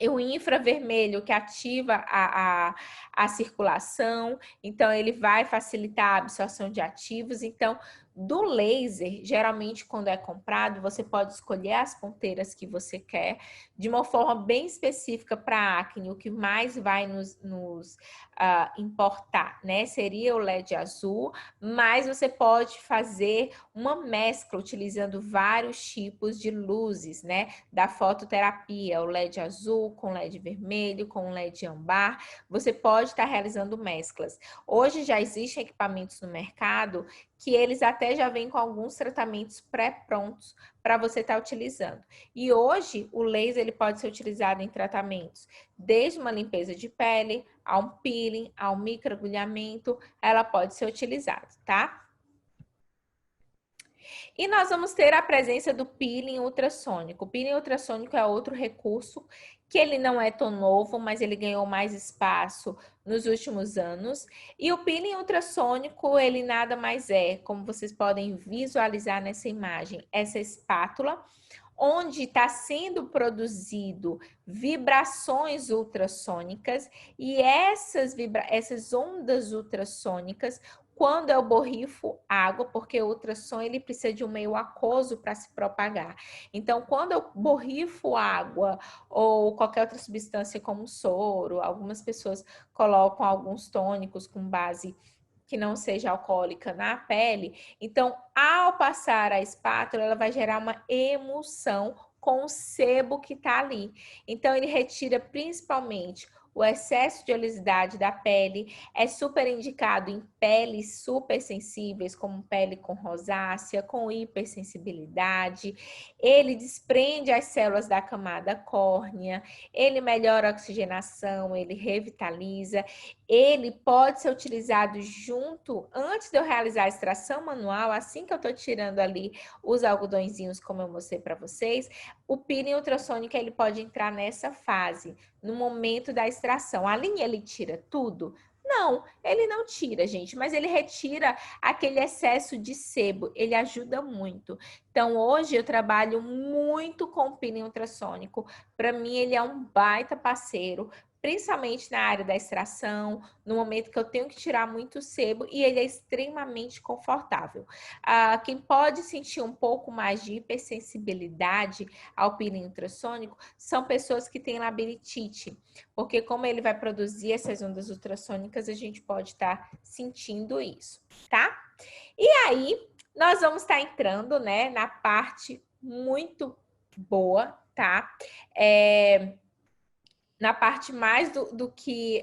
E o infravermelho, que ativa a circulação, então ele vai facilitar a absorção de ativos. Então, do laser, geralmente quando é comprado, você pode escolher as ponteiras que você quer, de uma forma bem específica para a acne. O que mais vai nos importar, né? Seria o LED azul, mas você pode fazer uma mescla utilizando vários tipos de luzes, né? Da fototerapia, o LED azul com LED vermelho, com LED ambar. Você pode estar realizando mesclas. Hoje já existem equipamentos no mercado que eles até já vêm com alguns tratamentos pré-prontos para você estar utilizando. E hoje o laser ele pode ser utilizado em tratamentos desde uma limpeza de pele, a um peeling, a um microagulhamento, ela pode ser utilizada, tá? E nós vamos ter a presença do peeling ultrassônico. O peeling ultrassônico é outro recurso que ele não é tão novo, mas ele ganhou mais espaço nos últimos anos. E o peeling ultrassônico, ele nada mais é, como vocês podem visualizar nessa imagem, essa espátula, onde está sendo produzido vibrações ultrassônicas e essas ondas ultrassônicas, quando eu borrifo água, porque o ultrassom ele precisa de um meio aquoso para se propagar. Então, quando eu borrifo água ou qualquer outra substância como soro, algumas pessoas colocam alguns tônicos com base que não seja alcoólica na pele. Então, ao passar a espátula, ela vai gerar uma emulsão com o sebo que está ali. Então, ele retira principalmente o excesso de oleosidade da pele, é super indicado em peles super sensíveis, como pele com rosácea, com hipersensibilidade. Ele desprende as células da camada córnea, ele melhora a oxigenação, ele revitaliza. Ele pode ser utilizado junto, antes de eu realizar a extração manual, assim que eu estou tirando ali os algodõezinhos, como eu mostrei para vocês, o peeling ultrassônico ele pode entrar nessa fase, no momento da extração. A linha ele tira tudo? Não, ele não tira, gente, mas ele retira aquele excesso de sebo, ele ajuda muito. Então, hoje eu trabalho muito com o peeling ultrassônico. Para mim, ele é um baita parceiro, principalmente na área da extração, no momento que eu tenho que tirar muito sebo, e ele é extremamente confortável. Quem pode sentir um pouco mais de hipersensibilidade ao peeling ultrassônico são pessoas que têm labirintite, porque como ele vai produzir essas ondas ultrassônicas, a gente pode estar sentindo isso, tá? E aí, nós vamos estar entrando, né, na parte muito boa, tá? Na parte mais do que,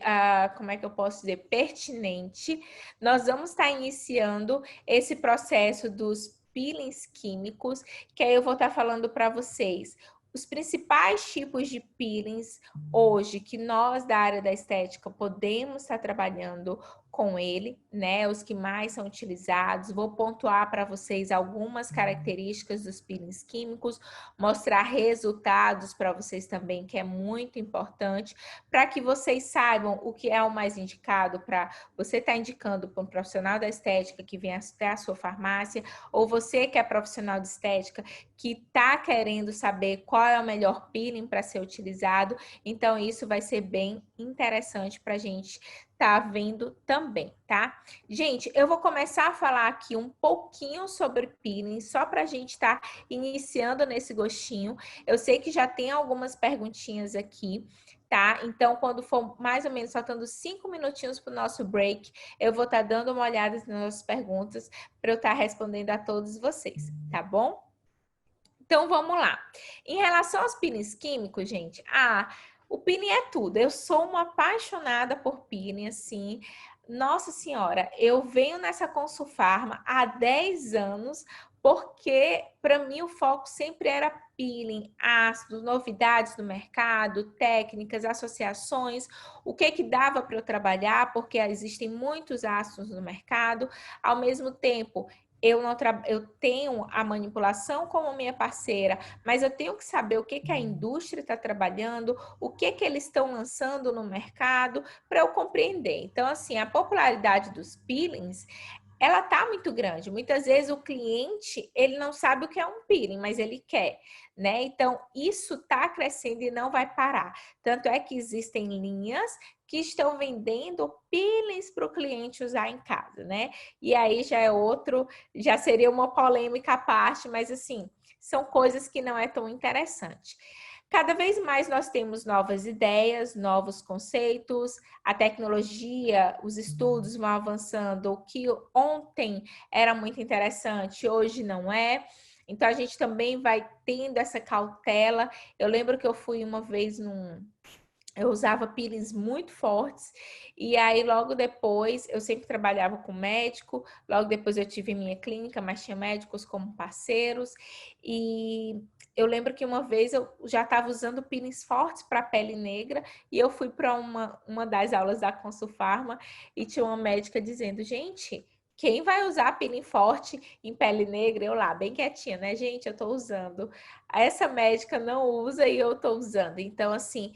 como é que eu posso dizer, pertinente, nós vamos estar iniciando esse processo dos peelings químicos, que aí eu vou estar falando para vocês os principais tipos de peelings hoje que nós da área da estética podemos estar trabalhando com ele, né? Os que mais são utilizados. Vou pontuar para vocês algumas características dos peelings químicos, mostrar resultados para vocês também, que é muito importante, para que vocês saibam o que é o mais indicado para você estar indicando para um profissional da estética que vem até a sua farmácia, ou você que é profissional de estética que está querendo saber qual é o melhor peeling para ser utilizado. Então, isso vai ser bem interessante para a gente tá vendo também, tá? Gente, eu vou começar a falar aqui um pouquinho sobre peeling, só pra gente estar iniciando nesse gostinho. Eu sei que já tem algumas perguntinhas aqui, tá? Então, quando for mais ou menos faltando 5 minutinhos pro nosso break, eu vou estar dando uma olhada nas nossas perguntas para eu estar respondendo a todos vocês, tá bom? Então, vamos lá. Em relação aos peelings químicos, gente, o peeling é tudo. Eu sou uma apaixonada por peeling, assim. Nossa Senhora, eu venho nessa Consulfarma há 10 anos, porque para mim o foco sempre era peeling, ácido, novidades no mercado, técnicas, associações, o que dava para eu trabalhar, porque existem muitos ácidos no mercado. Ao mesmo tempo, eu tenho a manipulação como minha parceira, mas eu tenho que saber o que a indústria está trabalhando, o que eles estão lançando no mercado, para eu compreender. Então, assim, a popularidade dos peelings, ela tá muito grande. Muitas vezes o cliente, ele não sabe o que é um peeling, mas ele quer, né? Então, isso tá crescendo e não vai parar. Tanto é que existem linhas que estão vendendo peelings para o cliente usar em casa, né? E aí já seria uma polêmica à parte, mas assim, são coisas que não é tão interessante. Cada vez mais nós temos novas ideias, novos conceitos, a tecnologia, os estudos vão avançando. O que ontem era muito interessante, hoje não é. Então, a gente também vai tendo essa cautela. Eu lembro que eu fui uma vez eu usava peelings muito fortes, e aí logo depois, eu sempre trabalhava com médico, logo depois eu tive minha clínica, mas tinha médicos como parceiros, e eu lembro que uma vez eu já estava usando peelings fortes para pele negra, e eu fui para uma das aulas da Consulfarma, e tinha uma médica dizendo, gente, quem vai usar peeling forte em pele negra? Eu lá, bem quietinha, né, gente? Eu estou usando. Essa médica não usa e eu estou usando. Então, assim,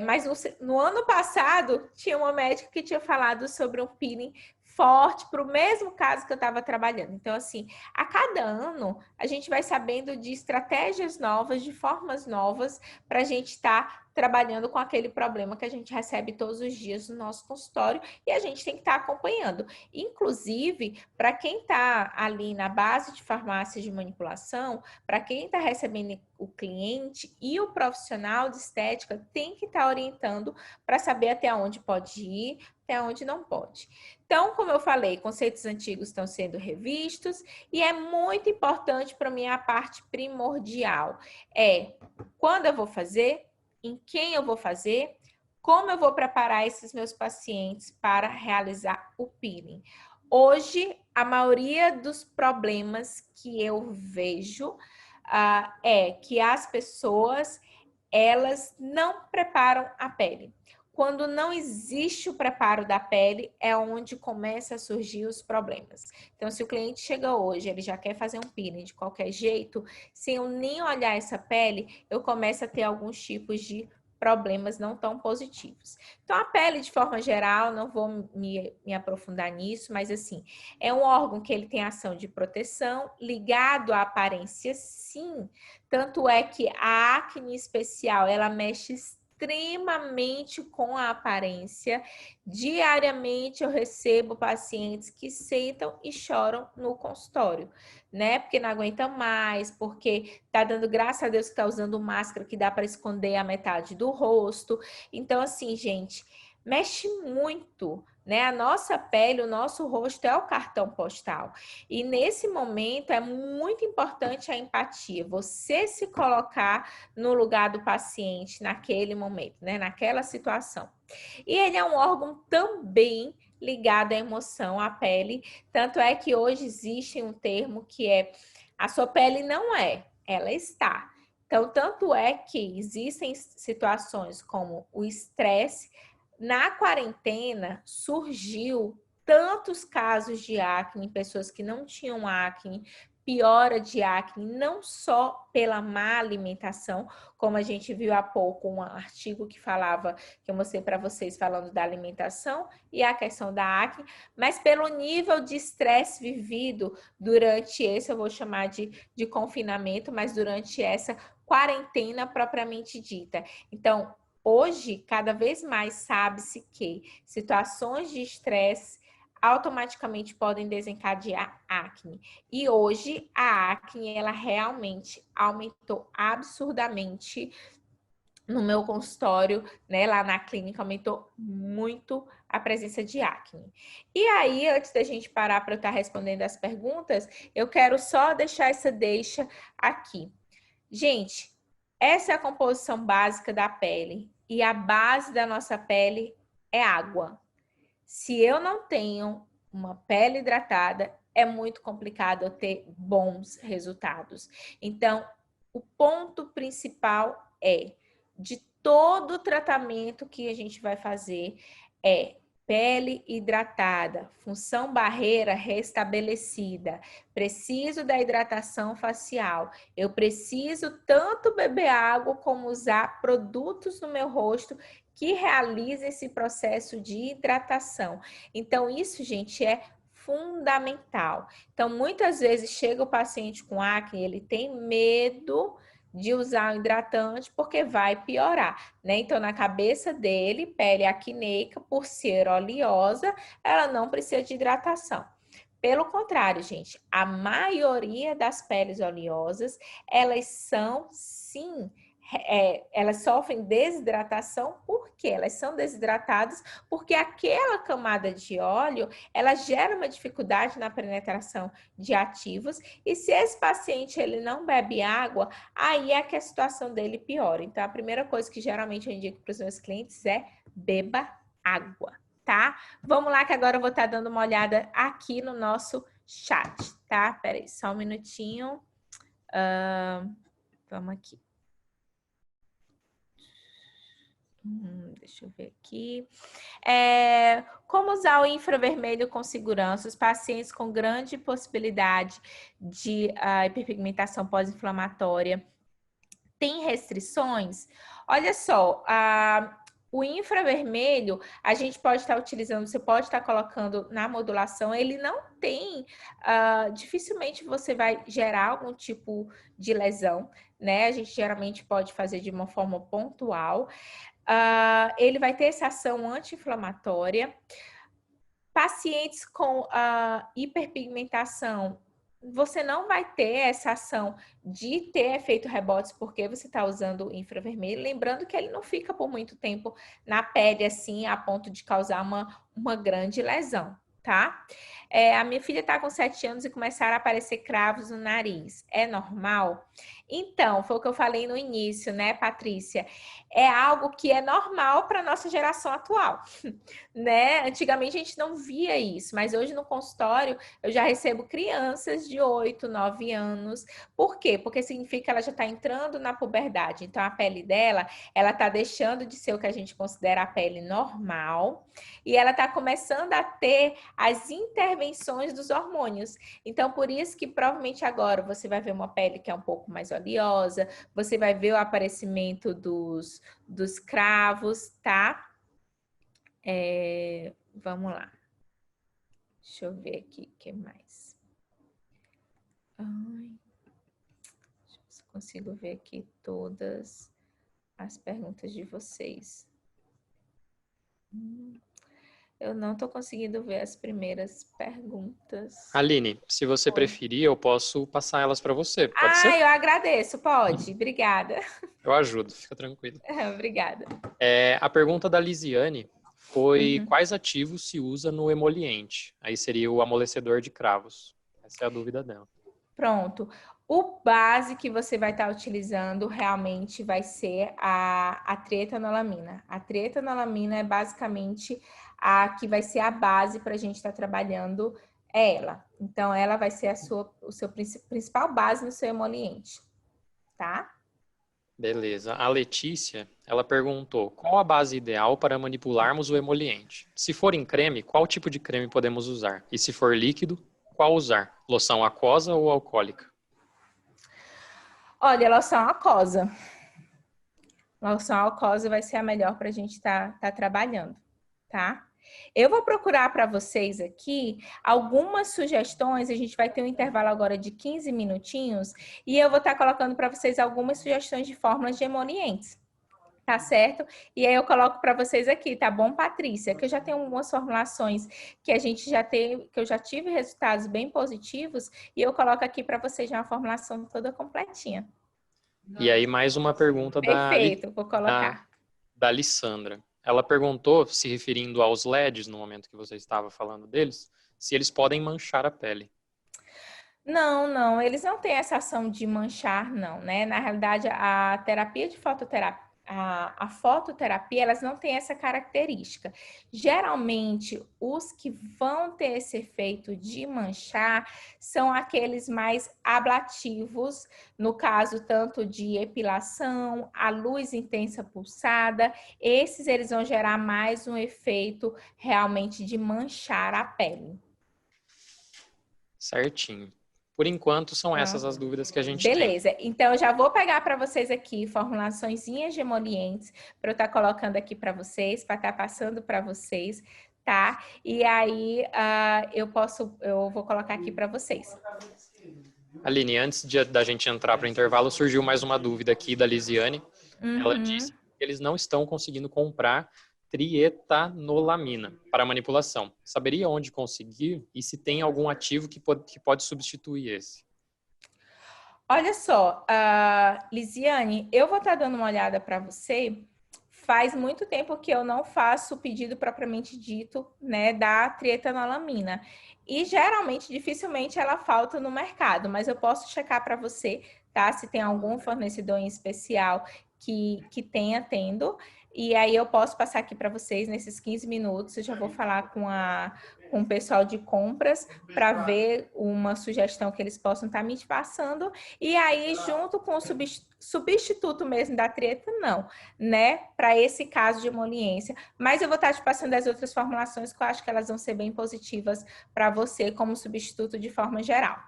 mas no ano passado, tinha uma médica que tinha falado sobre um peeling forte para o mesmo caso que eu estava trabalhando. Então, assim, a cada ano, a gente vai sabendo de estratégias novas, de formas novas, para a gente estar trabalhando com aquele problema que a gente recebe todos os dias no nosso consultório e a gente tem que estar acompanhando. Inclusive, para quem está ali na base de farmácia de manipulação, para quem está recebendo o cliente e o profissional de estética tem que estar orientando para saber até onde pode ir, até onde não pode. Então, como eu falei, conceitos antigos estão sendo revistos e é muito importante para mim a parte primordial. Quando eu vou fazer, em quem eu vou fazer, como eu vou preparar esses meus pacientes para realizar o peeling. Hoje, a maioria dos problemas que eu vejo é que as pessoas, elas não preparam a pele. Quando não existe o preparo da pele, é onde começa a surgir os problemas. Então, se o cliente chega hoje, ele já quer fazer um peeling de qualquer jeito, sem eu nem olhar essa pele, eu começo a ter alguns tipos de problemas não tão positivos. Então, a pele, de forma geral, não vou me aprofundar nisso, mas assim, é um órgão que ele tem ação de proteção, ligado à aparência, sim. Tanto é que a acne especial, ela mexe extremamente com a aparência. Diariamente eu recebo pacientes que sentam e choram no consultório, né? Porque não aguenta mais, porque tá dando graças a Deus que tá usando máscara que dá para esconder a metade do rosto. Então, assim, gente, mexe muito, né? A nossa pele, o nosso rosto é o cartão postal. E nesse momento é muito importante a empatia, você se colocar no lugar do paciente naquele momento, né? Naquela situação. E ele é um órgão também ligado à emoção, à pele. Tanto é que hoje existe um termo que é a sua pele não é, ela está. Então, tanto é que existem situações como o estresse. Na quarentena, surgiu tantos casos de acne, pessoas que não tinham acne, piora de acne, não só pela má alimentação, como a gente viu há pouco um artigo que falava, que eu mostrei para vocês falando da alimentação e a questão da acne, mas pelo nível de estresse vivido durante esse, eu vou chamar de confinamento, mas durante essa quarentena propriamente dita. Então, hoje, cada vez mais sabe-se que situações de estresse automaticamente podem desencadear acne. E hoje a acne, ela realmente aumentou absurdamente no meu consultório, né, lá na clínica, aumentou muito a presença de acne. E aí, antes da gente parar para eu estar respondendo as perguntas, eu quero só deixar essa deixa aqui. Gente, essa é a composição básica da pele. E a base da nossa pele é água. Se eu não tenho uma pele hidratada, é muito complicado eu ter bons resultados. Então, o ponto principal de todo o tratamento que a gente vai fazer Pele hidratada, função barreira restabelecida. Preciso da hidratação facial. Eu preciso tanto beber água como usar produtos no meu rosto que realizem esse processo de hidratação. Então, isso, gente, é fundamental. Então, muitas vezes chega o paciente com acne, ele tem medo de usar um hidratante porque vai piorar, né? Então, na cabeça dele, pele acneica, por ser oleosa, ela não precisa de hidratação. Pelo contrário, gente, a maioria das peles oleosas, elas são, sim, elas sofrem desidratação. Por quê? Elas são desidratadas porque aquela camada de óleo, ela gera uma dificuldade na penetração de ativos, e se esse paciente ele não bebe água, aí é que a situação dele piora. Então, a primeira coisa que geralmente eu indico para os meus clientes é beba água, tá? Vamos lá que agora eu vou estar dando uma olhada aqui no nosso chat, tá? Peraí, só um minutinho. Vamos aqui. Deixa eu ver aqui. Como usar o infravermelho com segurança? Os pacientes com grande possibilidade de hiperpigmentação pós-inflamatória têm restrições? Olha só, o infravermelho, a gente pode estar utilizando, você pode estar colocando na modulação, ele não tem, dificilmente você vai gerar algum tipo de lesão, né? A gente geralmente pode fazer de uma forma pontual. Ele vai ter essa ação anti-inflamatória. Pacientes com hiperpigmentação, você não vai ter essa ação de ter efeito rebotes porque você está usando o infravermelho. Lembrando que ele não fica por muito tempo na pele, assim, a ponto de causar uma grande lesão, tá? A minha filha está com 7 anos e começaram a aparecer cravos no nariz. É normal? Então, foi o que eu falei no início, né, Patrícia? É algo que é normal para a nossa geração atual, né? Antigamente a gente não via isso, mas hoje no consultório eu já recebo crianças de 8, 9 anos. Por quê? Porque significa que ela já está entrando na puberdade. Então, a pele dela, ela está deixando de ser o que a gente considera a pele normal e ela está começando a ter as intervenções dos hormônios. Então, por isso que provavelmente agora você vai ver uma pele que é um pouco mais oleosa, você vai ver o aparecimento dos cravos, tá? Vamos lá. Deixa eu ver aqui o que mais. Deixa eu ver se eu consigo ver aqui todas as perguntas de vocês. Eu não estou conseguindo ver as primeiras perguntas. Aline, se você preferir, eu posso passar elas para você. Pode ser? Eu agradeço. Pode. Obrigada. Eu ajudo, fica tranquilo. Obrigada. A pergunta da Lisiane foi quais ativos se usa no emoliente? Aí seria o amolecedor de cravos. Essa é a dúvida dela. Pronto. O base que você vai estar utilizando realmente vai ser a trietanolamina. A trietanolamina é basicamente a que vai ser a base para a gente estar trabalhando ela. Então, ela vai ser o seu principal base no seu emoliente, tá? Beleza. A Letícia, ela perguntou qual a base ideal para manipularmos o emoliente? Se for em creme, qual tipo de creme podemos usar? E se for líquido, qual usar? Loção aquosa ou alcoólica? Olha, loção aquosa. Loção aquosa vai ser a melhor para a gente tá trabalhando, tá? Eu vou procurar para vocês aqui algumas sugestões. A gente vai ter um intervalo agora de 15 minutinhos e eu vou estar colocando para vocês algumas sugestões de fórmulas de emolientes. Tá certo? E aí eu coloco para vocês aqui, tá bom, Patrícia? Que eu já tenho algumas formulações que a gente já tem, que eu já tive resultados bem positivos e eu coloco aqui para vocês já uma formulação toda completinha. E aí mais uma pergunta Perfeito, vou colocar. Da Alessandra. Ela perguntou, se referindo aos LEDs, no momento que você estava falando deles, se eles podem manchar a pele. Não, eles não têm essa ação de manchar, não, né? Na realidade, a terapia de a fototerapia, elas não têm essa característica. Geralmente, os que vão ter esse efeito de manchar são aqueles mais ablativos, no caso, tanto de epilação, a luz intensa pulsada, esses eles vão gerar mais um efeito realmente de manchar a pele. Certinho. Por enquanto, são essas as dúvidas que a gente tem. Beleza, então eu já vou pegar para vocês aqui formulaçõezinhas de emolientes para eu estar colocando aqui para vocês, para estar passando para vocês, tá? E aí eu vou colocar aqui para vocês. Aline, antes da gente entrar para o intervalo, surgiu mais uma dúvida aqui da Lisiane. Ela disse que eles não estão conseguindo comprar trietanolamina para manipulação. Saberia onde conseguir e se tem algum ativo que pode substituir esse? Olha só, Lisiane, eu vou estar dando uma olhada para você. Faz muito tempo que eu não faço o pedido propriamente dito, né, da trietanolamina. E geralmente, dificilmente ela falta no mercado, mas eu posso checar para você, tá? Se tem algum fornecedor em especial que tenha tendo. E aí eu posso passar aqui para vocês nesses 15 minutos. Eu já vou falar com o pessoal de compras para ver uma sugestão que eles possam estar me passando. E aí, junto com o substituto mesmo da trieta, não, né? Para esse caso de emoliência. Mas eu vou estar te passando as outras formulações que eu acho que elas vão ser bem positivas para você como substituto de forma geral.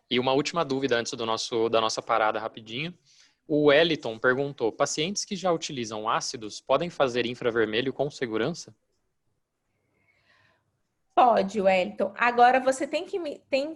E uma última dúvida antes da nossa parada rapidinho. O Wellington perguntou, pacientes que já utilizam ácidos podem fazer infravermelho com segurança? Pode, Wellington. Agora você tem que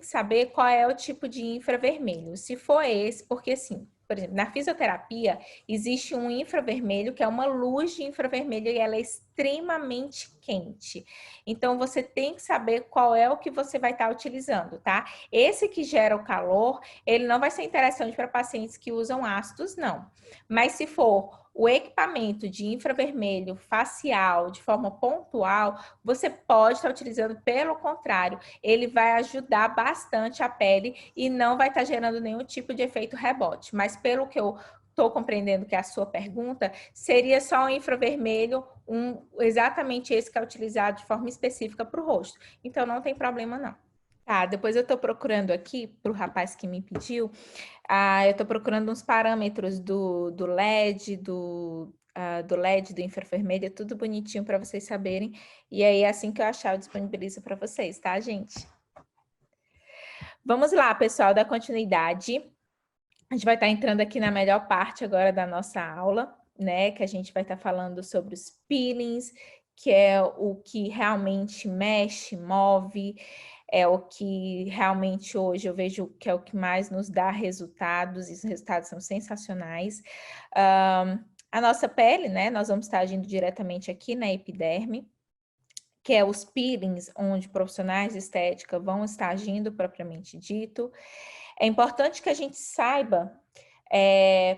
saber qual é o tipo de infravermelho. Se for esse, porque assim, por exemplo, na fisioterapia existe um infravermelho que é uma luz de infravermelho e ela é extremamente quente. Então você tem que saber qual é o que você vai estar utilizando, tá? Esse que gera o calor, ele não vai ser interessante para pacientes que usam ácidos, não. Mas se for o equipamento de infravermelho facial de forma pontual, você pode estar utilizando, pelo contrário, ele vai ajudar bastante a pele e não vai estar gerando nenhum tipo de efeito rebote. Mas pelo que eu estou compreendendo que é a sua pergunta, seria só o infravermelho, exatamente esse que é utilizado de forma específica para o rosto. Então não tem problema não. Tá, depois eu estou procurando aqui para o rapaz que me pediu. Eu estou procurando uns parâmetros do LED, do LED, do infravermelho, tudo bonitinho para vocês saberem. E aí, assim que eu achar, eu disponibilizo para vocês, tá, gente? Vamos lá, pessoal, dar continuidade. A gente vai estar entrando aqui na melhor parte agora da nossa aula, né? Que a gente vai estar falando sobre os peelings, que é o que realmente mexe, move, é o que realmente hoje eu vejo que é o que mais nos dá resultados, e os resultados são sensacionais. A nossa pele, né? Nós vamos estar agindo diretamente aqui na epiderme, que é os peelings, onde profissionais de estética vão estar agindo propriamente dito. É importante que a gente saiba,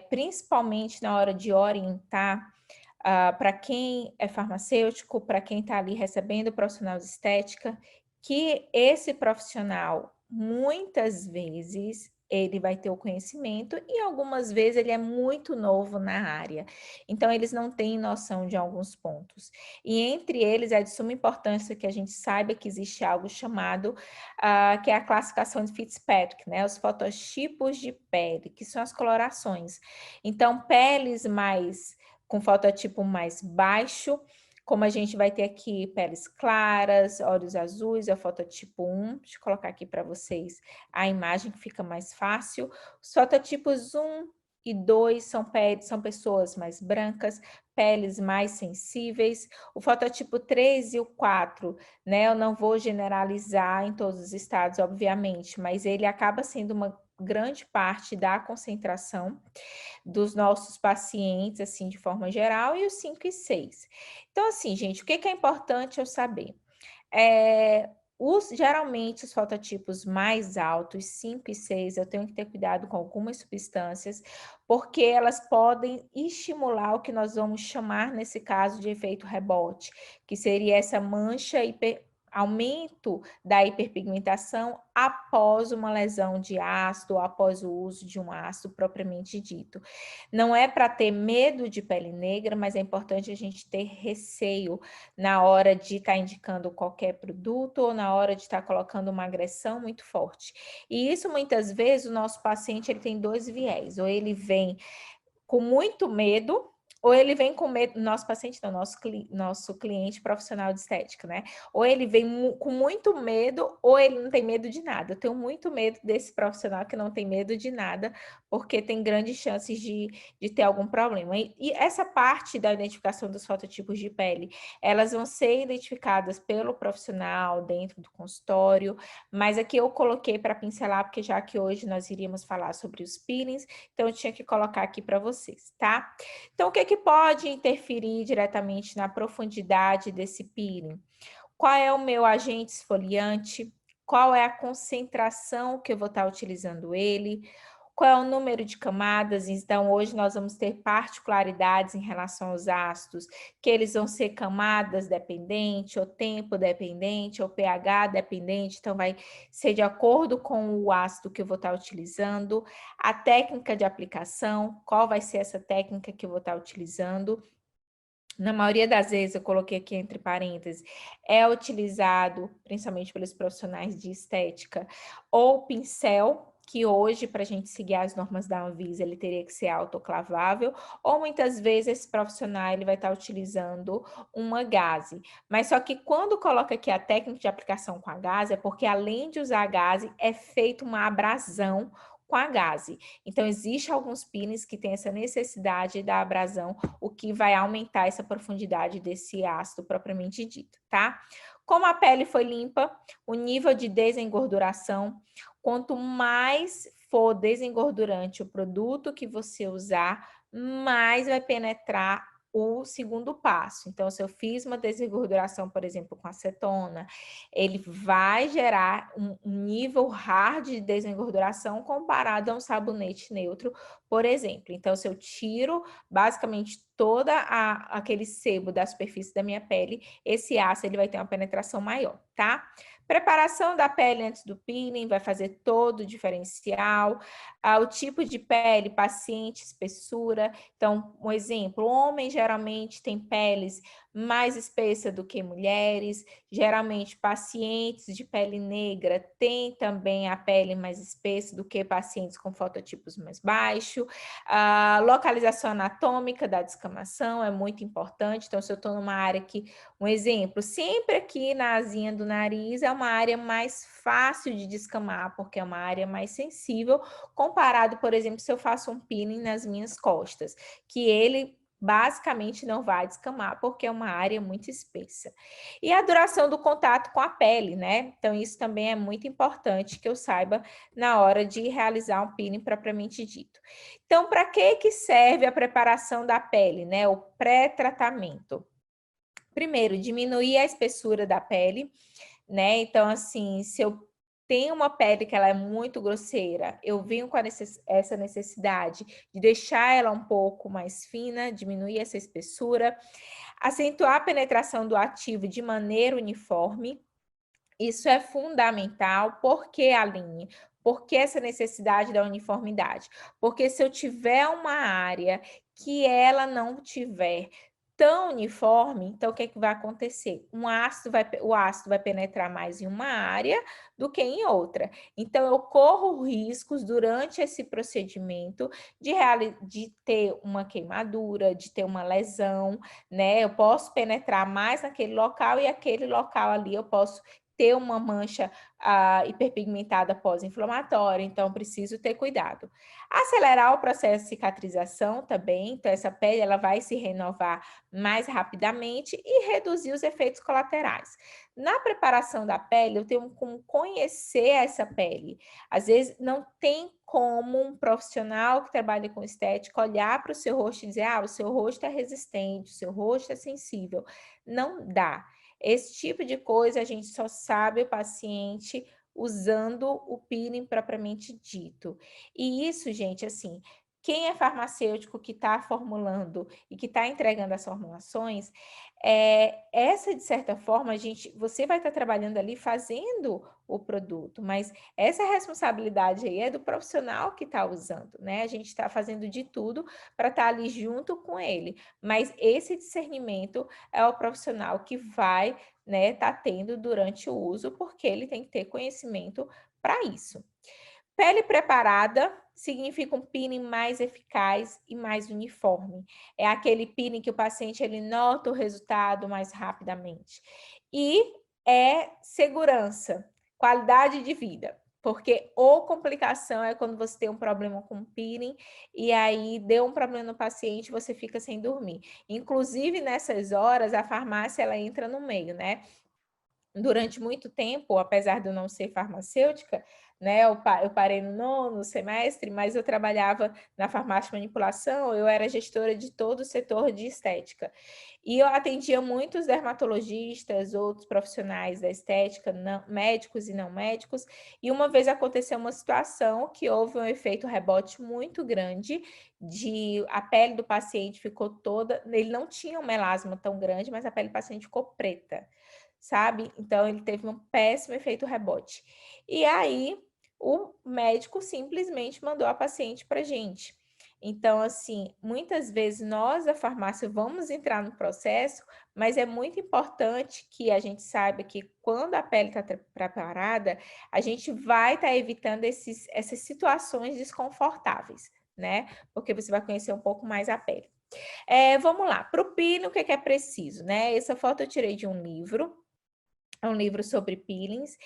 principalmente na hora de orientar, para quem é farmacêutico, para quem está ali recebendo profissional de estética, que esse profissional, muitas vezes, ele vai ter o conhecimento e algumas vezes ele é muito novo na área. Então, eles não têm noção de alguns pontos. E entre eles, é de suma importância que a gente saiba que existe algo chamado, que é a classificação de Fitzpatrick, né? Os fototipos de pele, que são as colorações. Então, peles com fototipo mais baixo, como a gente vai ter aqui peles claras, olhos azuis, é o fototipo 1. Deixa eu colocar aqui para vocês a imagem que fica mais fácil. Os fototipos 1 e 2 são pessoas mais brancas, peles mais sensíveis. O fototipo 3 e o 4, né? Eu não vou generalizar em todos os estados, obviamente, mas ele acaba sendo uma grande parte da concentração dos nossos pacientes, assim, de forma geral, e os 5 e 6. Então, assim, gente, o que é importante eu saber? Geralmente, os fototipos mais altos, 5 e 6, eu tenho que ter cuidado com algumas substâncias, porque elas podem estimular o que nós vamos chamar, nesse caso, de efeito rebote, que seria essa mancha aumento da hiperpigmentação após uma lesão de ácido, ou após o uso de um ácido propriamente dito. Não é para ter medo de pele negra, mas é importante a gente ter receio na hora de estar indicando qualquer produto ou na hora de estar colocando uma agressão muito forte. E isso, muitas vezes, o nosso paciente ele tem dois viés, ou ele vem com muito medo, ou ele vem com medo, nosso paciente não, nosso cliente profissional de estética, né? Ou ele vem com muito medo, ou ele não tem medo de nada. Eu tenho muito medo desse profissional que não tem medo de nada, porque tem grandes chances de ter algum problema. E essa parte da identificação dos fototipos de pele, elas vão ser identificadas pelo profissional dentro do consultório, mas aqui eu coloquei para pincelar, porque já que hoje nós iríamos falar sobre os peelings, então eu tinha que colocar aqui para vocês, tá? Então, o que que pode interferir diretamente na profundidade desse peeling? Qual é o meu agente esfoliante? Qual é a concentração que eu vou estar utilizando ele? Qual é o número de camadas? Então, hoje nós vamos ter particularidades em relação aos ácidos, que eles vão ser camadas dependente, ou tempo dependente, ou pH dependente. Então, vai ser de acordo com o ácido que eu vou estar utilizando. A técnica de aplicação, qual vai ser essa técnica que eu vou estar utilizando? Na maioria das vezes, eu coloquei aqui entre parênteses, é utilizado, principalmente pelos profissionais de estética, ou pincel, que hoje, para a gente seguir as normas da Anvisa, ele teria que ser autoclavável, ou muitas vezes esse profissional ele vai estar utilizando uma gaze. Mas só que quando coloca aqui a técnica de aplicação com a gaze, é porque além de usar a gaze, é feita uma abrasão com a gaze. Então, existe alguns peelings que têm essa necessidade da abrasão, o que vai aumentar essa profundidade desse ácido propriamente dito, tá? Como a pele foi limpa, o nível de desengorduração, quanto mais for desengordurante o produto que você usar, mais vai penetrar o segundo passo. Então, se eu fiz uma desengorduração, por exemplo, com acetona, ele vai gerar um nível hard de desengorduração comparado a um sabonete neutro, por exemplo. Então, se eu tiro basicamente toda aquele sebo da superfície da minha pele, esse ácido ele vai ter uma penetração maior, tá? Preparação da pele antes do peeling vai fazer todo o diferencial. O tipo de pele, paciente, espessura. Então, um exemplo, homens geralmente têm peles mais espessa do que mulheres. Geralmente, pacientes de pele negra têm também a pele mais espessa do que pacientes com fototipos mais baixos. A localização anatômica da descamação é muito importante. Então, se eu estou numa área que, um exemplo, sempre aqui na asinha do nariz é uma área mais fácil de descamar, porque é uma área mais sensível, comparado, por exemplo, se eu faço um peeling nas minhas costas, que ele basicamente não vai descamar, porque é uma área muito espessa. E a duração do contato com a pele, né? Então, isso também é muito importante que eu saiba na hora de realizar um peeling propriamente dito. Então, para que serve a preparação da pele, né? O pré-tratamento. Primeiro, diminuir a espessura da pele, né? Então, assim, se eu tenho uma pele que ela é muito grosseira, eu venho com essa necessidade de deixar ela um pouco mais fina, diminuir essa espessura, acentuar a penetração do ativo de maneira uniforme. Isso é fundamental. Por que, Aline? Por que essa necessidade da uniformidade? Porque se eu tiver uma área que ela não tiver tão uniforme, então o que é que vai acontecer? O ácido vai penetrar mais em uma área do que em outra. Então, eu corro riscos durante esse procedimento de ter uma queimadura, de ter uma lesão, né? Eu posso penetrar mais naquele local e aquele local ali eu posso ter uma mancha hiperpigmentada pós-inflamatória, então preciso ter cuidado. Acelerar o processo de cicatrização também, então essa pele ela vai se renovar mais rapidamente e reduzir os efeitos colaterais. Na preparação da pele, eu tenho como conhecer essa pele. Às vezes não tem como um profissional que trabalha com estética olhar para o seu rosto e dizer, o seu rosto é resistente, o seu rosto é sensível. Não dá. Esse tipo de coisa a gente só sabe o paciente usando o peeling propriamente dito. E isso, gente, assim, quem é farmacêutico que está formulando e que está entregando as formulações, essa, de certa forma, você vai estar trabalhando ali fazendo o produto, mas essa responsabilidade aí é do profissional que está usando, né? A gente está fazendo de tudo para estar ali junto com ele, mas esse discernimento é o profissional que vai, né, tá tendo durante o uso, porque ele tem que ter conhecimento para isso. Pele preparada significa um peeling mais eficaz e mais uniforme. É aquele peeling que o paciente ele nota o resultado mais rapidamente. E é segurança, qualidade de vida. Porque ou complicação é quando você tem um problema com peeling e aí deu um problema no paciente, você fica sem dormir. Inclusive, nessas horas, a farmácia ela entra no meio, né? Durante muito tempo, apesar de eu não ser farmacêutica, né, eu parei no 9º semestre, mas eu trabalhava na farmácia de manipulação, eu era gestora de todo o setor de estética. E eu atendia muitos dermatologistas, outros profissionais da estética, médicos e não médicos, e uma vez aconteceu uma situação que houve um efeito rebote muito grande, a pele do paciente ficou toda, ele não tinha um melasma tão grande, mas a pele do paciente ficou preta, sabe? Então, ele teve um péssimo efeito rebote. E aí, o médico simplesmente mandou a paciente para a gente. Então, assim, muitas vezes nós da farmácia vamos entrar no processo, mas é muito importante que a gente saiba que quando a pele está preparada, a gente vai estar evitando essas situações desconfortáveis, né? Porque você vai conhecer um pouco mais a pele. Vamos lá, para o peeling, o que é preciso, né? Essa foto eu tirei de um livro. É um livro sobre peelings,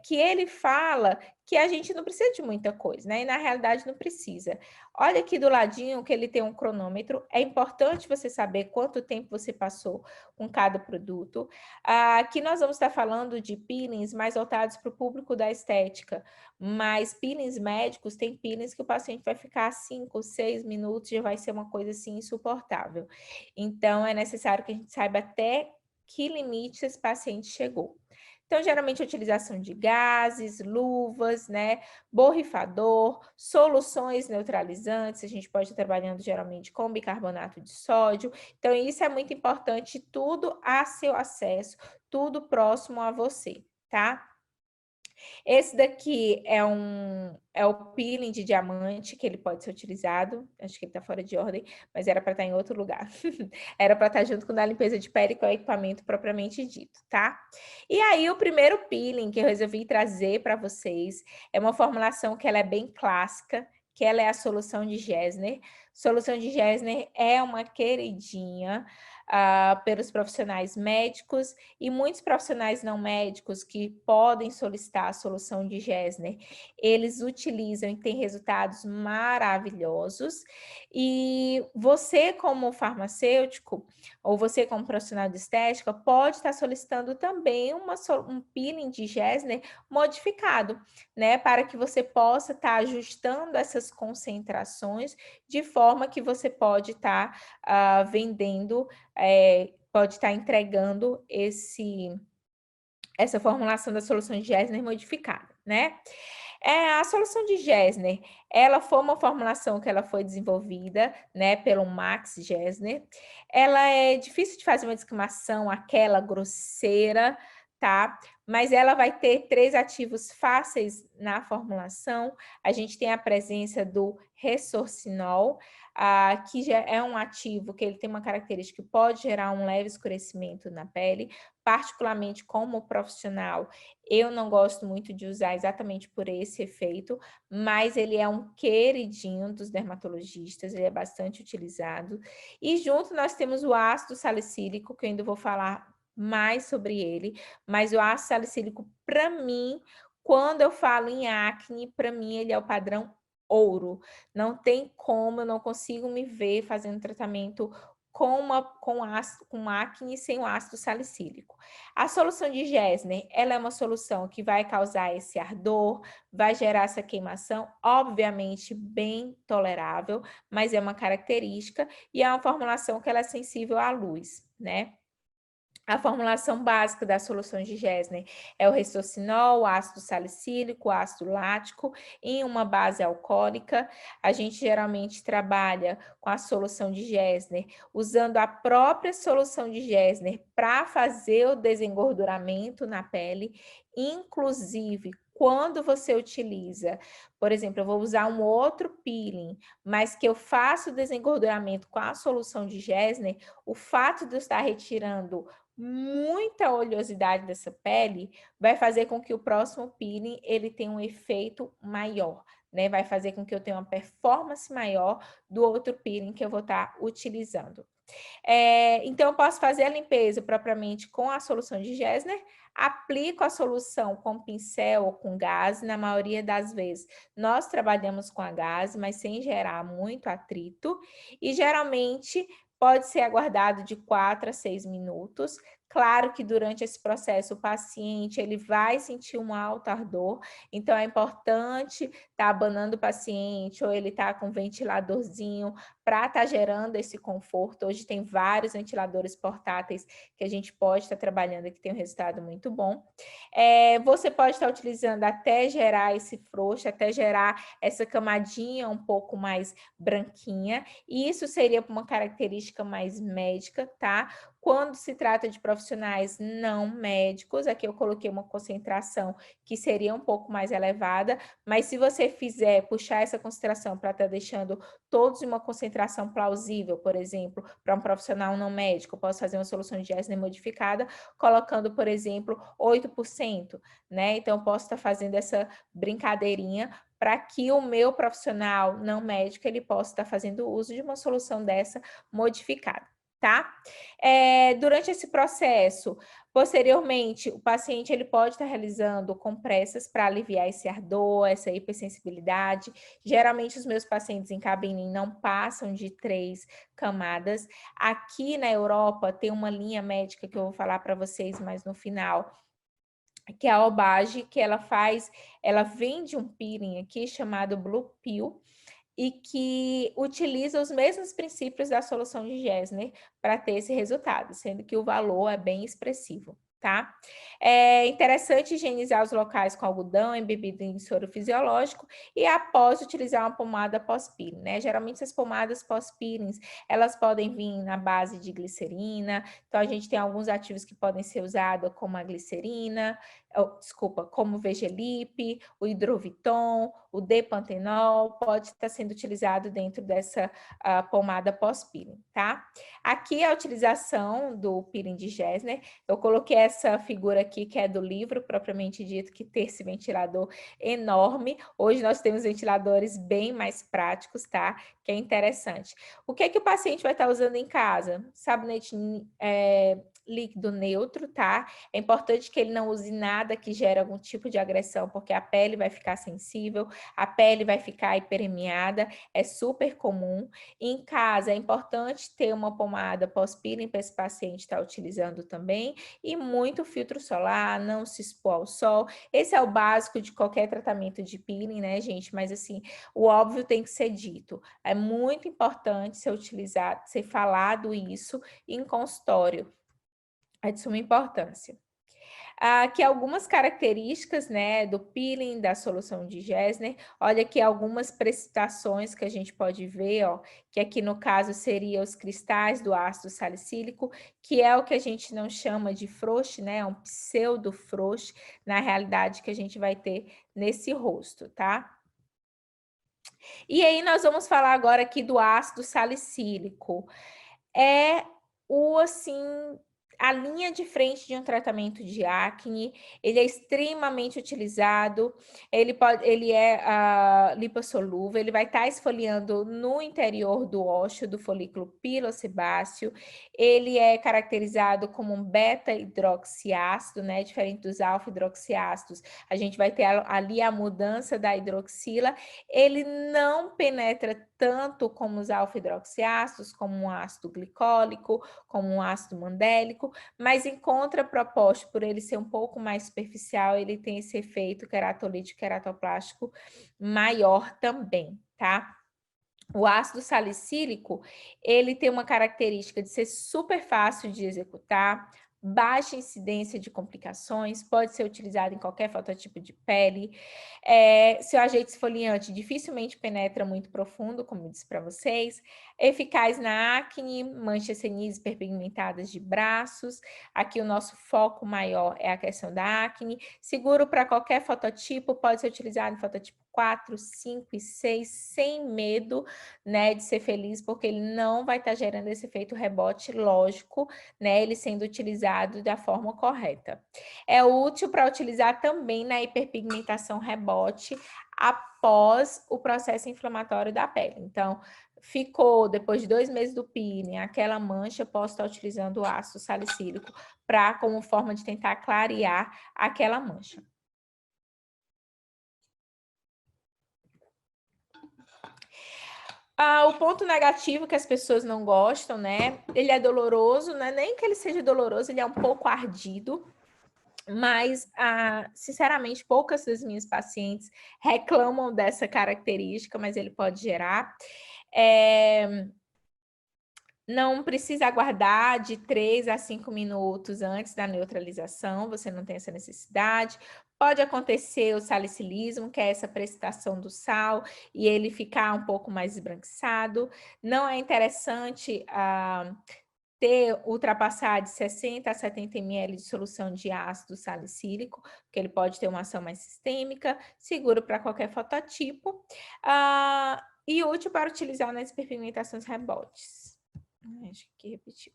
que ele fala que a gente não precisa de muita coisa, né? E na realidade não precisa. Olha aqui do ladinho que ele tem um cronômetro. É importante você saber quanto tempo você passou com cada produto. Aqui nós vamos estar falando de peelings mais voltados para o público da estética, mas peelings médicos, tem peelings que o paciente vai ficar 5, 6 minutos, já vai ser uma coisa assim insuportável. Então é necessário que a gente saiba até que limite esse paciente chegou. Então, geralmente, a utilização de gases, luvas, né, borrifador, soluções neutralizantes, a gente pode estar trabalhando geralmente com bicarbonato de sódio. Então, isso é muito importante, tudo a seu acesso, tudo próximo a você, tá? Esse daqui é o peeling de diamante, que ele pode ser utilizado. Acho que ele está fora de ordem, mas era para estar em outro lugar. Era para estar junto com o da limpeza de pele, que é o equipamento propriamente dito, tá? E aí, o primeiro peeling que eu resolvi trazer para vocês é uma formulação que ela é bem clássica, que ela é a solução de Gessner. Solução de Gessner é uma queridinha pelos profissionais médicos e muitos profissionais não médicos que podem solicitar a solução de Gessner, eles utilizam e têm resultados maravilhosos. E você, como farmacêutico, ou você, como profissional de estética, pode estar solicitando também um peeling de Gessner modificado, né? Para que você possa estar ajustando essas concentrações de forma que você pode estar vendendo, pode estar entregando essa formulação da solução de Gessner modificada, né? A solução de Gessner, ela foi uma formulação que ela foi desenvolvida, né, pelo Max Gessner. Ela é difícil de fazer uma descamação, aquela grosseira, tá? Mas ela vai ter 3 ativos fáceis na formulação. A gente tem a presença do Resorcinol, que já é um ativo que ele tem uma característica que pode gerar um leve escurecimento na pele. Particularmente como profissional, eu não gosto muito de usar exatamente por esse efeito, mas ele é um queridinho dos dermatologistas, ele é bastante utilizado. E junto nós temos o ácido salicílico, que eu ainda vou falar mais sobre ele, mas o ácido salicílico, para mim, quando eu falo em acne, para mim ele é o padrão ouro. Não tem como, eu não consigo me ver fazendo tratamento com acne sem o ácido salicílico. A solução de Gessner, ela é uma solução que vai causar esse ardor, vai gerar essa queimação, obviamente bem tolerável, mas é uma característica e é uma formulação que ela é sensível à luz, né? A formulação básica da solução de Gesner é o restaucinol, o ácido salicílico, o ácido lático em uma base alcoólica. A gente geralmente trabalha com a solução de Gesner usando a própria solução de Gesner para fazer o desengorduramento na pele, inclusive quando você utiliza, por exemplo, eu vou usar um outro peeling, mas que eu faço o desengorduramento com a solução de Gesner, o fato de eu estar retirando muita oleosidade dessa pele vai fazer com que o próximo peeling ele tenha um efeito maior, né? Vai fazer com que eu tenha uma performance maior do outro peeling que eu vou estar utilizando. Então, eu posso fazer a limpeza propriamente com a solução de Gesner, aplico a solução com pincel ou com gás, na maioria das vezes nós trabalhamos com a gás, mas sem gerar muito atrito, e geralmente pode ser aguardado de 4 a 6 minutos. Claro que durante esse processo o paciente ele vai sentir um alto ardor, então é importante estar abanando o paciente ou ele estar com um ventiladorzinho para estar gerando esse conforto. Hoje tem vários ventiladores portáteis que a gente pode estar trabalhando e que tem um resultado muito bom. Você pode estar utilizando até gerar esse frouxo, até gerar essa camadinha um pouco mais branquinha, e isso seria uma característica mais médica, tá? Quando se trata de profissionais não médicos, aqui eu coloquei uma concentração que seria um pouco mais elevada, mas se você fizer, puxar essa concentração para estar deixando todos em uma concentração plausível, por exemplo, para um profissional não médico, eu posso fazer uma solução de Gesner modificada, colocando, por exemplo, 8%, né? Então, eu posso estar fazendo essa brincadeirinha para que o meu profissional não médico, ele possa estar fazendo uso de uma solução dessa modificada, tá? Durante esse processo, posteriormente, o paciente ele pode estar realizando compressas para aliviar esse ardor, essa hipersensibilidade. Geralmente, os meus pacientes em cabine não passam de 3 camadas. Aqui na Europa, tem uma linha médica que eu vou falar para vocês mais no final, que é a Obage, que ela vende um peeling aqui chamado Blue Pill, e que utiliza os mesmos princípios da solução de Gesner para ter esse resultado, sendo que o valor é bem expressivo, tá? É interessante higienizar os locais com algodão embebido em soro fisiológico e após utilizar uma pomada pós-peeling, né? Geralmente as pomadas pós-peelings, elas podem vir na base de glicerina, então a gente tem alguns ativos que podem ser usados como a glicerina, como o Vegelip, o Hidroviton, o Depantenol, pode estar sendo utilizado dentro dessa pomada pós-peeling, tá? Aqui a utilização do peeling de Gesner, eu coloquei essa figura aqui que é do livro, propriamente dito, que tem esse ventilador enorme. Hoje nós temos ventiladores bem mais práticos, tá? Que é interessante. O que é que o paciente vai estar usando em casa? Sabonete líquido neutro, tá? É importante que ele não use nada que gere algum tipo de agressão, porque a pele vai ficar sensível, a pele vai ficar hiperemiada, é super comum. Em casa, é importante ter uma pomada pós-peeling para esse paciente estar utilizando também, e muito filtro solar, não se expor ao sol. Esse é o básico de qualquer tratamento de peeling, né, gente? Mas, assim, o óbvio tem que ser dito. É muito importante ser falado isso em consultório. É de suma importância. Aqui algumas características, né, do peeling, da solução de Gesner. Olha aqui algumas precipitações que a gente pode ver, ó, que aqui no caso seria os cristais do ácido salicílico, que é o que a gente não chama de frouxo, né, é um pseudo frouxo, na realidade que a gente vai ter nesse rosto, tá? E aí nós vamos falar agora aqui do ácido salicílico. É assim, a linha de frente de um tratamento de acne, ele é extremamente utilizado, ele é lipossolúvel, ele vai estar esfoliando no interior do ósseo do folículo pilosebáceo, ele é caracterizado como um beta-hidroxiácido, né, diferente dos alfa-hidroxiácidos, a gente vai ter ali a mudança da hidroxila, ele não penetra tanto como os alfa-hidroxiácidos, como um ácido glicólico, como um ácido mandélico, mas em contraproposto, por ele ser um pouco mais superficial, ele tem esse efeito queratolítico, queratoplástico maior também, tá? O ácido salicílico, ele tem uma característica de ser super fácil de executar, baixa incidência de complicações, pode ser utilizado em qualquer fototipo de pele. Seu agente esfoliante dificilmente penetra muito profundo, como eu disse para vocês. Eficaz na acne, manchas senis hiperpigmentadas de braços. Aqui o nosso foco maior é a questão da acne. Seguro para qualquer fototipo, pode ser utilizado em fototipo 4, 5 e 6, sem medo, né, de ser feliz, porque ele não vai estar gerando esse efeito rebote, lógico, né, ele sendo utilizado da forma correta. É útil para utilizar também na hiperpigmentação rebote após o processo inflamatório da pele. Então, ficou, depois de 2 meses do peeling, aquela mancha, posso estar utilizando o ácido salicílico como forma de tentar clarear aquela mancha. O ponto negativo que as pessoas não gostam, né? Ele é doloroso, não é nem que ele seja doloroso, ele é um pouco ardido, mas, sinceramente, poucas das minhas pacientes reclamam dessa característica, mas ele pode gerar. Não precisa aguardar de 3 a 5 minutos antes da neutralização, você não tem essa necessidade. Pode acontecer o salicilismo, que é essa precipitação do sal, e ele ficar um pouco mais esbranquiçado. Não é interessante ultrapassar de 60 a 70 ml de solução de ácido salicílico, porque ele pode ter uma ação mais sistêmica, seguro para qualquer fototipo, e útil para utilizar nas hiperpigmentações rebotes. Acho que repetiu.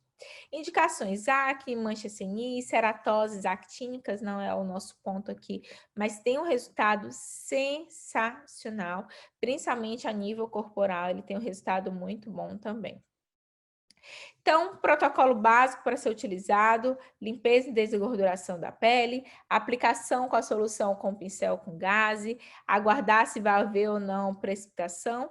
Indicações: acne, manchas senis, ceratoses actínicas, não é o nosso ponto aqui, mas tem um resultado sensacional, principalmente a nível corporal, ele tem um resultado muito bom também. Então, protocolo básico para ser utilizado: limpeza e desengorduração da pele, aplicação com a solução com pincel com gaze, aguardar se vai haver ou não precipitação.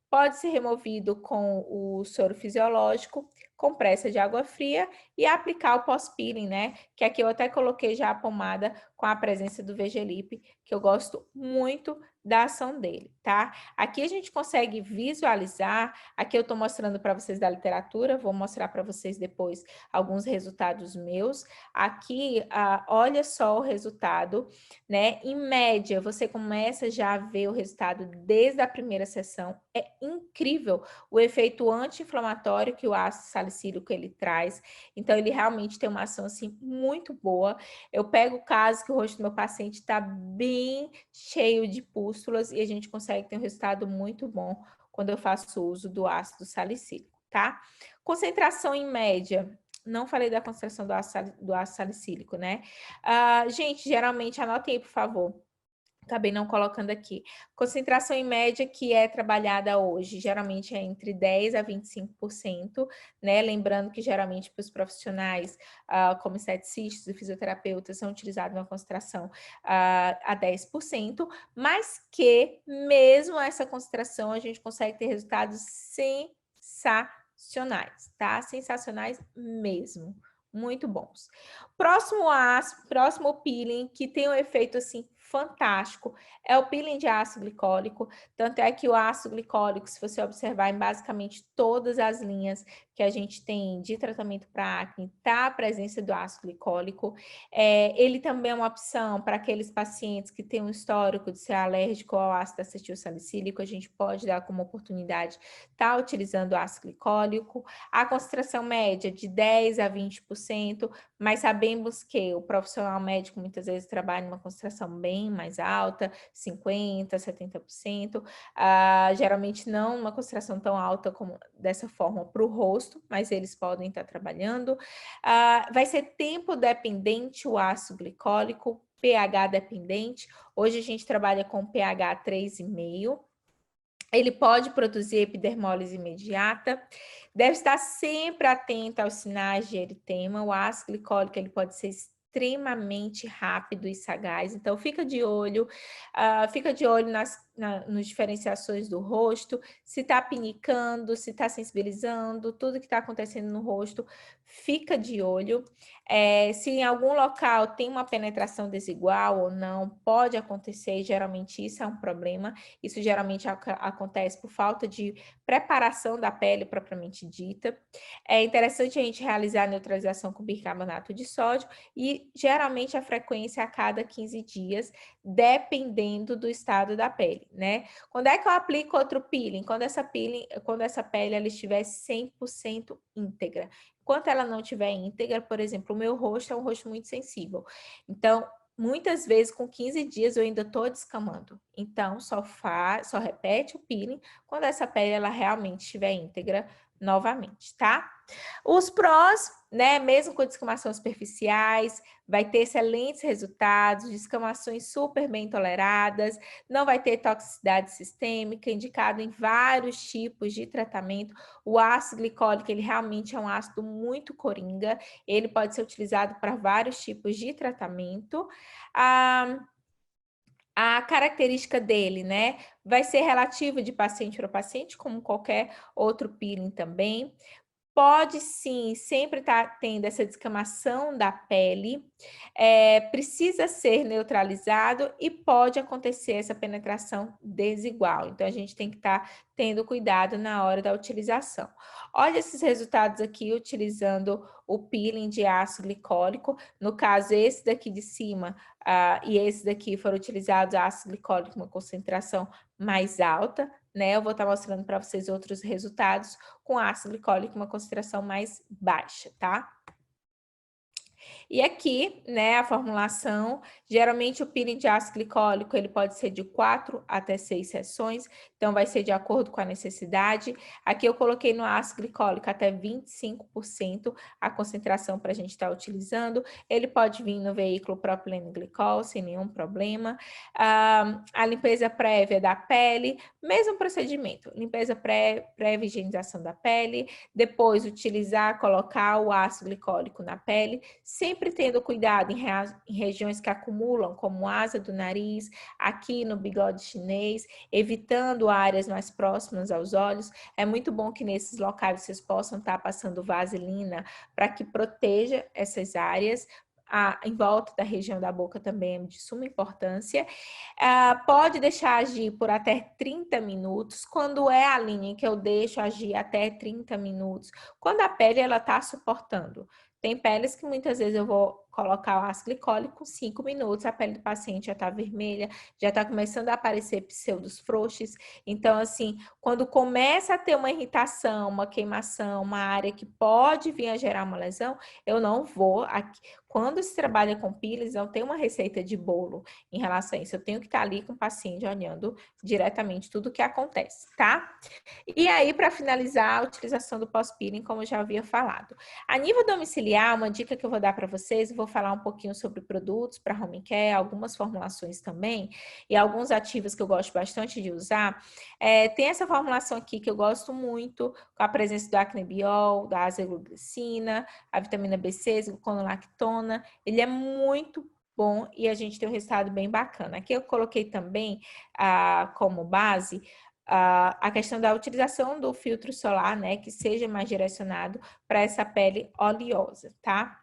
Pode ser removido com o soro fisiológico, compressa de água fria e aplicar o pós-peeling, né? Que aqui eu até coloquei já a pomada com a presença do VG-Lip, que eu gosto muito da ação dele, tá? Aqui a gente consegue visualizar, aqui eu estou mostrando para vocês da literatura, vou mostrar para vocês depois alguns resultados meus. Aqui, olha só o resultado, né? Em média, você começa já a ver o resultado desde a primeira sessão. É incrível o efeito anti-inflamatório que o ácido salicílico ele traz. Então, ele realmente tem uma ação assim muito boa. Eu pego o caso que o rosto do meu paciente está bem cheio de pústulas e a gente consegue ter um resultado muito bom quando eu faço uso do ácido salicílico, tá? Concentração em média. Não falei da concentração do ácido salicílico, né? Gente, geralmente, anotem aí, por favor. Acabei não colocando aqui. Concentração em média que é trabalhada hoje, geralmente é entre 10% a 25%, né? Lembrando que geralmente para os profissionais, como esteticistas e fisioterapeutas, são utilizados uma concentração a 10%, mas que mesmo essa concentração a gente consegue ter resultados sensacionais, tá? Sensacionais mesmo. Muito bons. Próximo peeling que tem um efeito assim fantástico é o peeling de ácido glicólico. Tanto é que o ácido glicólico, se você observar em basicamente todas as linhas que a gente tem de tratamento para acne, tá a presença do ácido glicólico. Ele também é uma opção para aqueles pacientes que têm um histórico de ser alérgico ao ácido acetil salicílico. A gente pode dar como oportunidade estar utilizando o ácido glicólico. A concentração média de 10% a 20%, mas sabemos que o profissional médico muitas vezes trabalha em uma concentração bem mais alta, 50%, 70%, geralmente não uma concentração tão alta como dessa forma para o rosto, mas eles podem estar trabalhando. Vai ser tempo dependente o ácido glicólico, pH dependente. Hoje a gente trabalha com pH 3,5. Ele pode produzir epidermólise imediata. Deve estar sempre atento aos sinais de eritema. O ácido glicólico ele pode ser extremamente rápido e sagaz. Então, fica de olho nos diferenciações do rosto, se está pinicando, se está sensibilizando, tudo que está acontecendo no rosto, fica de olho. Se em algum local tem uma penetração desigual ou não, pode acontecer, geralmente isso é um problema. Isso geralmente acontece por falta de preparação da pele propriamente dita. É interessante a gente realizar a neutralização com bicarbonato de sódio e geralmente a frequência a cada 15 dias, dependendo do estado da pele, né? Quando é que eu aplico outro peeling? Quando essa pele ela estiver 100% íntegra. Enquanto ela não estiver íntegra, por exemplo, o meu rosto é um rosto muito sensível. Então, muitas vezes, com 15 dias, eu ainda estou descamando. Então, só repete o peeling quando essa pele ela realmente estiver íntegra novamente, tá? Os prós, né? Mesmo com descamações superficiais, vai ter excelentes resultados, descamações super bem toleradas, não vai ter toxicidade sistêmica, indicado em vários tipos de tratamento. O ácido glicólico, ele realmente é um ácido muito coringa, ele pode ser utilizado para vários tipos de tratamento. A característica dele, né, vai ser relativa de paciente para paciente, como qualquer outro peeling também. Pode sim, sempre estar tendo essa descamação da pele, precisa ser neutralizado e pode acontecer essa penetração desigual. Então, a gente tem que estar tendo cuidado na hora da utilização. Olha esses resultados aqui utilizando o peeling de ácido glicólico. No caso, esse daqui de cima e esse daqui foram utilizados ácido glicólico com uma concentração mais alta, né? Eu vou estar mostrando para vocês outros resultados com ácido glicólico uma concentração mais baixa, tá? E aqui, né, a formulação, geralmente o peeling de ácido glicólico, ele pode ser de 4 até 6 sessões, então vai ser de acordo com a necessidade. Aqui eu coloquei no ácido glicólico até 25% a concentração para a gente estar utilizando. Ele pode vir no veículo propileno glicol, sem nenhum problema. A limpeza prévia da pele, mesmo procedimento, limpeza prévia, higienização da pele, depois utilizar, colocar o ácido glicólico na pele, sempre tendo cuidado em regiões que acumulam, como asa do nariz, aqui no bigode chinês, evitando áreas mais próximas aos olhos. É muito bom que nesses locais vocês possam estar passando vaselina para que proteja essas áreas. Em volta da região da boca também é de suma importância. Pode deixar agir por até 30 minutos. Quando é a linha em que eu deixo agir até 30 minutos, quando a pele ela está suportando. Tem peles que muitas vezes eu vou colocar o ácido glicólico, 5 minutos, a pele do paciente já está vermelha, já está começando a aparecer pseudos frouxos. Então, assim, quando começa a ter uma irritação, uma queimação, uma área que pode vir a gerar uma lesão, eu não vou. Quando se trabalha com peelings, não tem uma receita de bolo em relação a isso. Eu tenho que estar ali com o paciente olhando diretamente tudo o que acontece, tá? E aí, para finalizar, a utilização do pós-peeling, como eu já havia falado. A nível domiciliar, uma dica que eu vou dar para vocês, eu vou falar um pouquinho sobre produtos para home care, algumas formulações também, e alguns ativos que eu gosto bastante de usar. Tem essa formulação aqui que eu gosto muito, com a presença do acnebiol, da azeluglicina, a vitamina B6, gluconolactona. Ele é muito bom e a gente tem um resultado bem bacana. Aqui eu coloquei também como base a questão da utilização do filtro solar, né, que seja mais direcionado para essa pele oleosa, tá?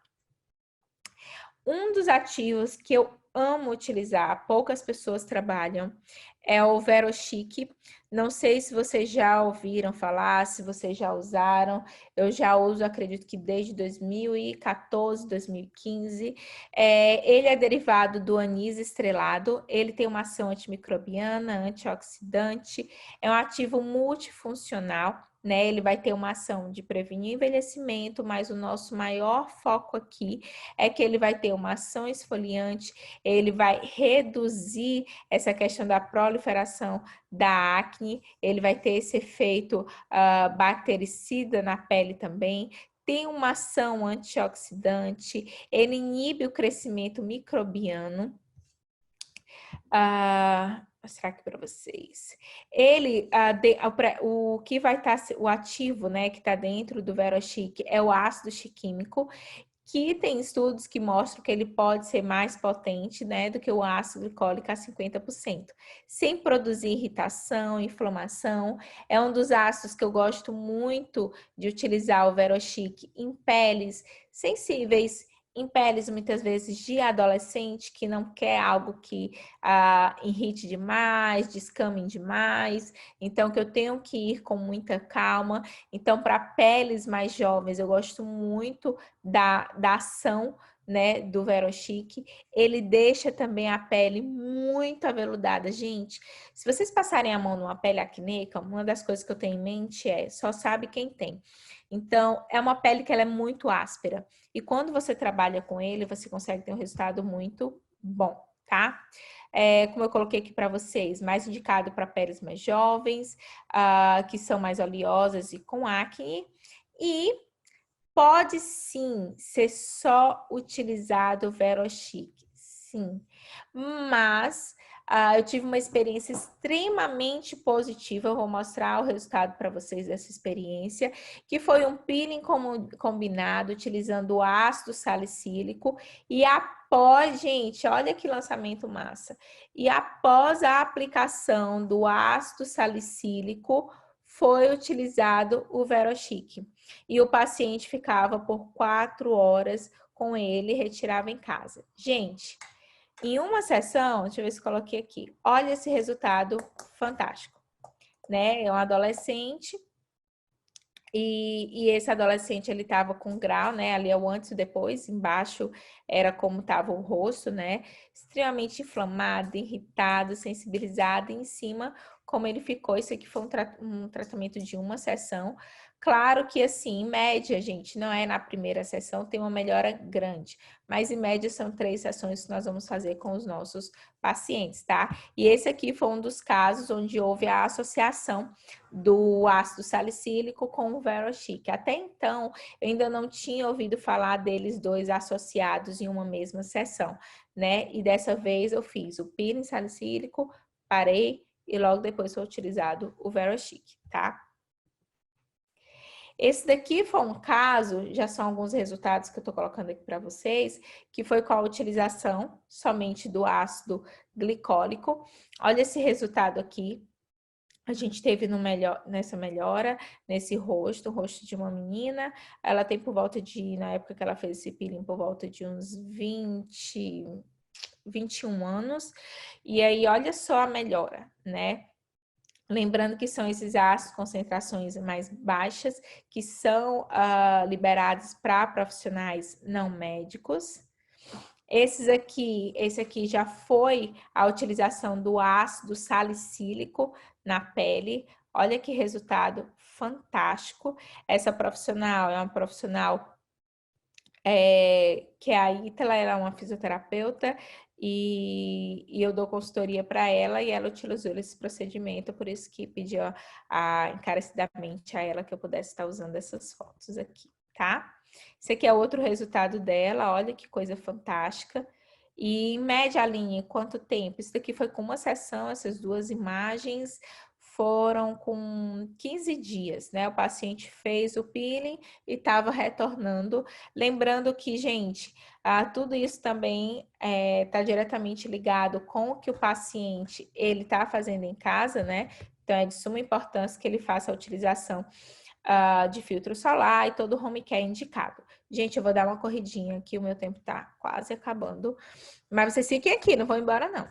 Um dos ativos que eu amo utilizar, poucas pessoas trabalham, é o Verochic. Não sei se vocês já ouviram falar, se vocês já usaram. Eu já uso, acredito que desde 2014, 2015. Ele é derivado do anis estrelado. Ele tem uma ação antimicrobiana, antioxidante. É um ativo multifuncional, né? Ele vai ter uma ação de prevenir envelhecimento, mas o nosso maior foco aqui é que ele vai ter uma ação esfoliante, ele vai reduzir essa questão da proliferação da acne, ele vai ter esse efeito bactericida na pele também, tem uma ação antioxidante, ele inibe o crescimento microbiano. Vou mostrar aqui para vocês. Ele, o que vai estar, o ativo, né, que está dentro do Verochic é o ácido chiquímico, que tem estudos que mostram que ele pode ser mais potente, né, do que o ácido glicólico a 50%, sem produzir irritação, inflamação. É um dos ácidos que eu gosto muito de utilizar o Verochic em peles sensíveis, em peles muitas vezes de adolescente que não quer algo que irrite demais, descame demais, então que eu tenho que ir com muita calma. Então, para peles mais jovens, eu gosto muito da ação, né, do Verochic. Ele deixa também a pele muito aveludada. Gente, se vocês passarem a mão numa pele acneica, uma das coisas que eu tenho em mente é, só sabe quem tem. Então, é uma pele que ela é muito áspera. E quando você trabalha com ele, você consegue ter um resultado muito bom, tá? Como eu coloquei aqui para vocês, mais indicado para peles mais jovens, que são mais oleosas e com acne. E pode sim ser só utilizado o Verochic, sim. Mas eu tive uma experiência extremamente positiva. Eu vou mostrar o resultado para vocês dessa experiência, que foi um peeling combinado utilizando o ácido salicílico e após, gente, olha que lançamento massa. E após a aplicação do ácido salicílico, foi utilizado o Verochic. E o paciente ficava por 4 horas com ele e retirava em casa. Gente, em uma sessão, deixa eu ver se coloquei aqui. Olha esse resultado fantástico, né? É um adolescente e esse adolescente, ele estava com grau, né? Ali é o antes e depois, embaixo era como estava o rosto, né? Extremamente inflamado, irritado, sensibilizado, e em cima, como ele ficou. Isso aqui foi um tratamento de uma sessão. Claro que, assim, em média, gente, não é na primeira sessão, tem uma melhora grande, mas em média são 3 sessões que nós vamos fazer com os nossos pacientes, tá? E esse aqui foi um dos casos onde houve a associação do ácido salicílico com o Verochic. Até então, eu ainda não tinha ouvido falar deles dois associados em uma mesma sessão, né? E dessa vez eu fiz o peeling salicílico, parei e logo depois foi utilizado o Verochic, tá? Esse daqui foi um caso, já são alguns resultados que eu tô colocando aqui para vocês, que foi com a utilização somente do ácido glicólico. Olha esse resultado aqui. A gente teve nessa melhora, nesse rosto, o rosto de uma menina. Ela tem por volta de, na época que ela fez esse peeling, por volta de uns 21 anos. E aí, olha só a melhora, né? Lembrando que são esses ácidos, concentrações mais baixas, que são liberados para profissionais não médicos. Esse aqui já foi a utilização do ácido salicílico na pele. Olha que resultado fantástico. Essa profissional é uma profissional que é a Ítala, ela é uma fisioterapeuta e eu dou consultoria para ela e ela utilizou esse procedimento, por isso que pediu encarecidamente a ela que eu pudesse estar usando essas fotos aqui, tá? Esse aqui é outro resultado dela, olha que coisa fantástica. E em média linha, quanto tempo? Isso daqui foi com uma sessão, essas duas imagens foram com 15 dias, né? O paciente fez o peeling e estava retornando. Lembrando que, gente, tudo isso também está diretamente ligado com o que o paciente ele está fazendo em casa, né? Então, é de suma importância que ele faça a utilização de filtro solar e todo o home care indicado. Gente, eu vou dar uma corridinha aqui, o meu tempo está quase acabando. Mas vocês fiquem aqui, não vão embora não.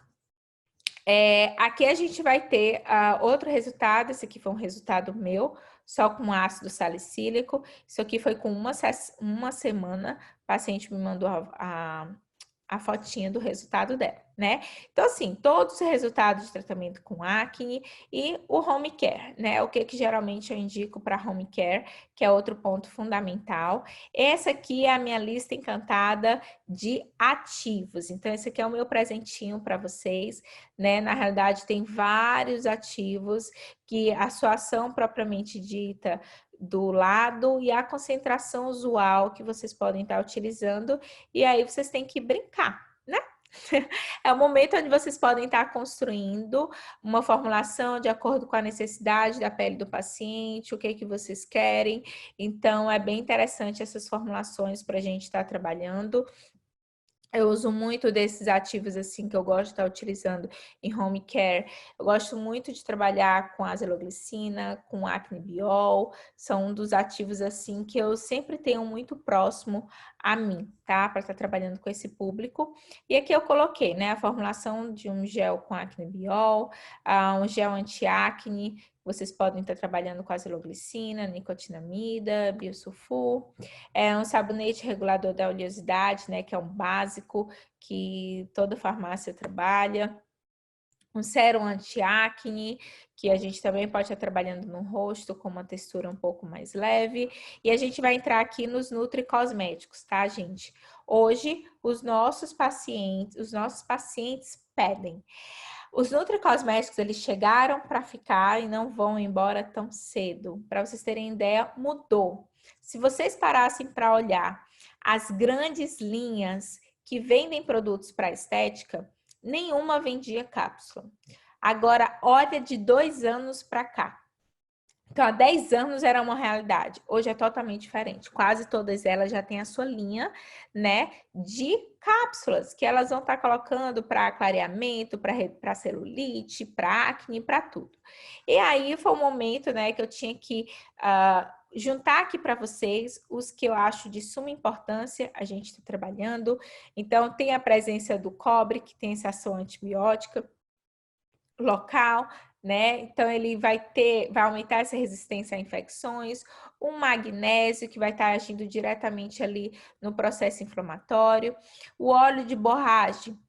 Aqui a gente vai ter outro resultado. Esse aqui foi um resultado meu, só com ácido salicílico. Isso aqui foi com uma semana. O paciente me mandou a fotinha do resultado dela, né? Então, assim, todos os resultados de tratamento com acne e o home care, né? O que geralmente eu indico para home care, que é outro ponto fundamental. Essa aqui é a minha lista encantada de ativos. Então, esse aqui é o meu presentinho para vocês, né? Na realidade, tem vários ativos que a sua ação propriamente dita do lado e a concentração usual que vocês podem estar utilizando, e aí vocês têm que brincar, né? É o momento onde vocês podem estar construindo uma formulação de acordo com a necessidade da pele do paciente, o que que vocês querem. Então, é bem interessante essas formulações para a gente estar trabalhando. Eu uso muito desses ativos assim que eu gosto de estar utilizando em home care. Eu gosto muito de trabalhar com azeloglicina, com acnebiol. São um dos ativos assim que eu sempre tenho muito próximo a mim, tá? Para estar trabalhando com esse público. E aqui eu coloquei, né, a formulação de um gel com acnebiol, um gel anti-acne. Vocês podem estar trabalhando com azeloglicina, nicotinamida, biosulfur. É um sabonete regulador da oleosidade, né, que é um básico que toda farmácia trabalha. Um sérum anti-acne, que a gente também pode estar trabalhando no rosto com uma textura um pouco mais leve. E a gente vai entrar aqui nos nutricosméticos, tá, gente? Hoje, os nossos pacientes pedem. Os nutricosméticos, eles chegaram para ficar e não vão embora tão cedo. Para vocês terem ideia, mudou. Se vocês parassem para olhar as grandes linhas que vendem produtos para estética, nenhuma vendia cápsula. Agora, olha de 2 anos para cá. Então, há 10 anos era uma realidade. Hoje é totalmente diferente. Quase todas elas já têm a sua linha, né, de cápsulas que elas vão estar colocando para clareamento, para celulite, para acne, para tudo. E aí foi o momento, né, que eu tinha que juntar aqui para vocês os que eu acho de suma importância a gente está trabalhando. Então, tem a presença do cobre, que tem essa ação antibiótica local, né? Então, ele vai aumentar essa resistência a infecções, o magnésio, que vai estar agindo diretamente ali no processo inflamatório, o óleo de borragem,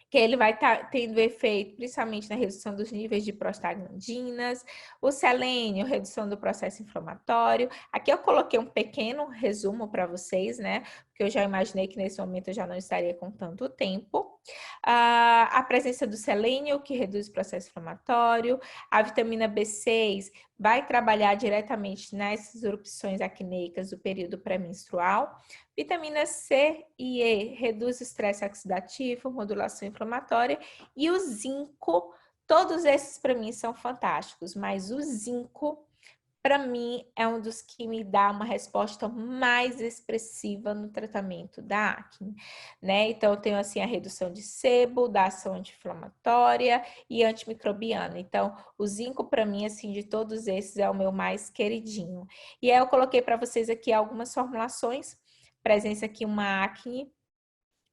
que ele vai estar tendo efeito principalmente na redução dos níveis de prostaglandinas, o selênio, redução do processo inflamatório. Aqui eu coloquei um pequeno resumo para vocês, né? Porque eu já imaginei que nesse momento eu já não estaria com tanto tempo. A presença do selênio, que reduz o processo inflamatório, a vitamina B6 vai trabalhar diretamente nessas erupções acneicas do período pré-menstrual. Vitamina C e E reduz o estresse oxidativo, modulação inflamatória. E o zinco, todos esses para mim são fantásticos, mas o zinco, para mim, é um dos que me dá uma resposta mais expressiva no tratamento da acne, né? Então, eu tenho assim a redução de sebo, da ação anti-inflamatória e antimicrobiana. Então, o zinco, para mim, assim, de todos esses, é o meu mais queridinho. E aí, eu coloquei para vocês aqui algumas formulações. Presença aqui uma acne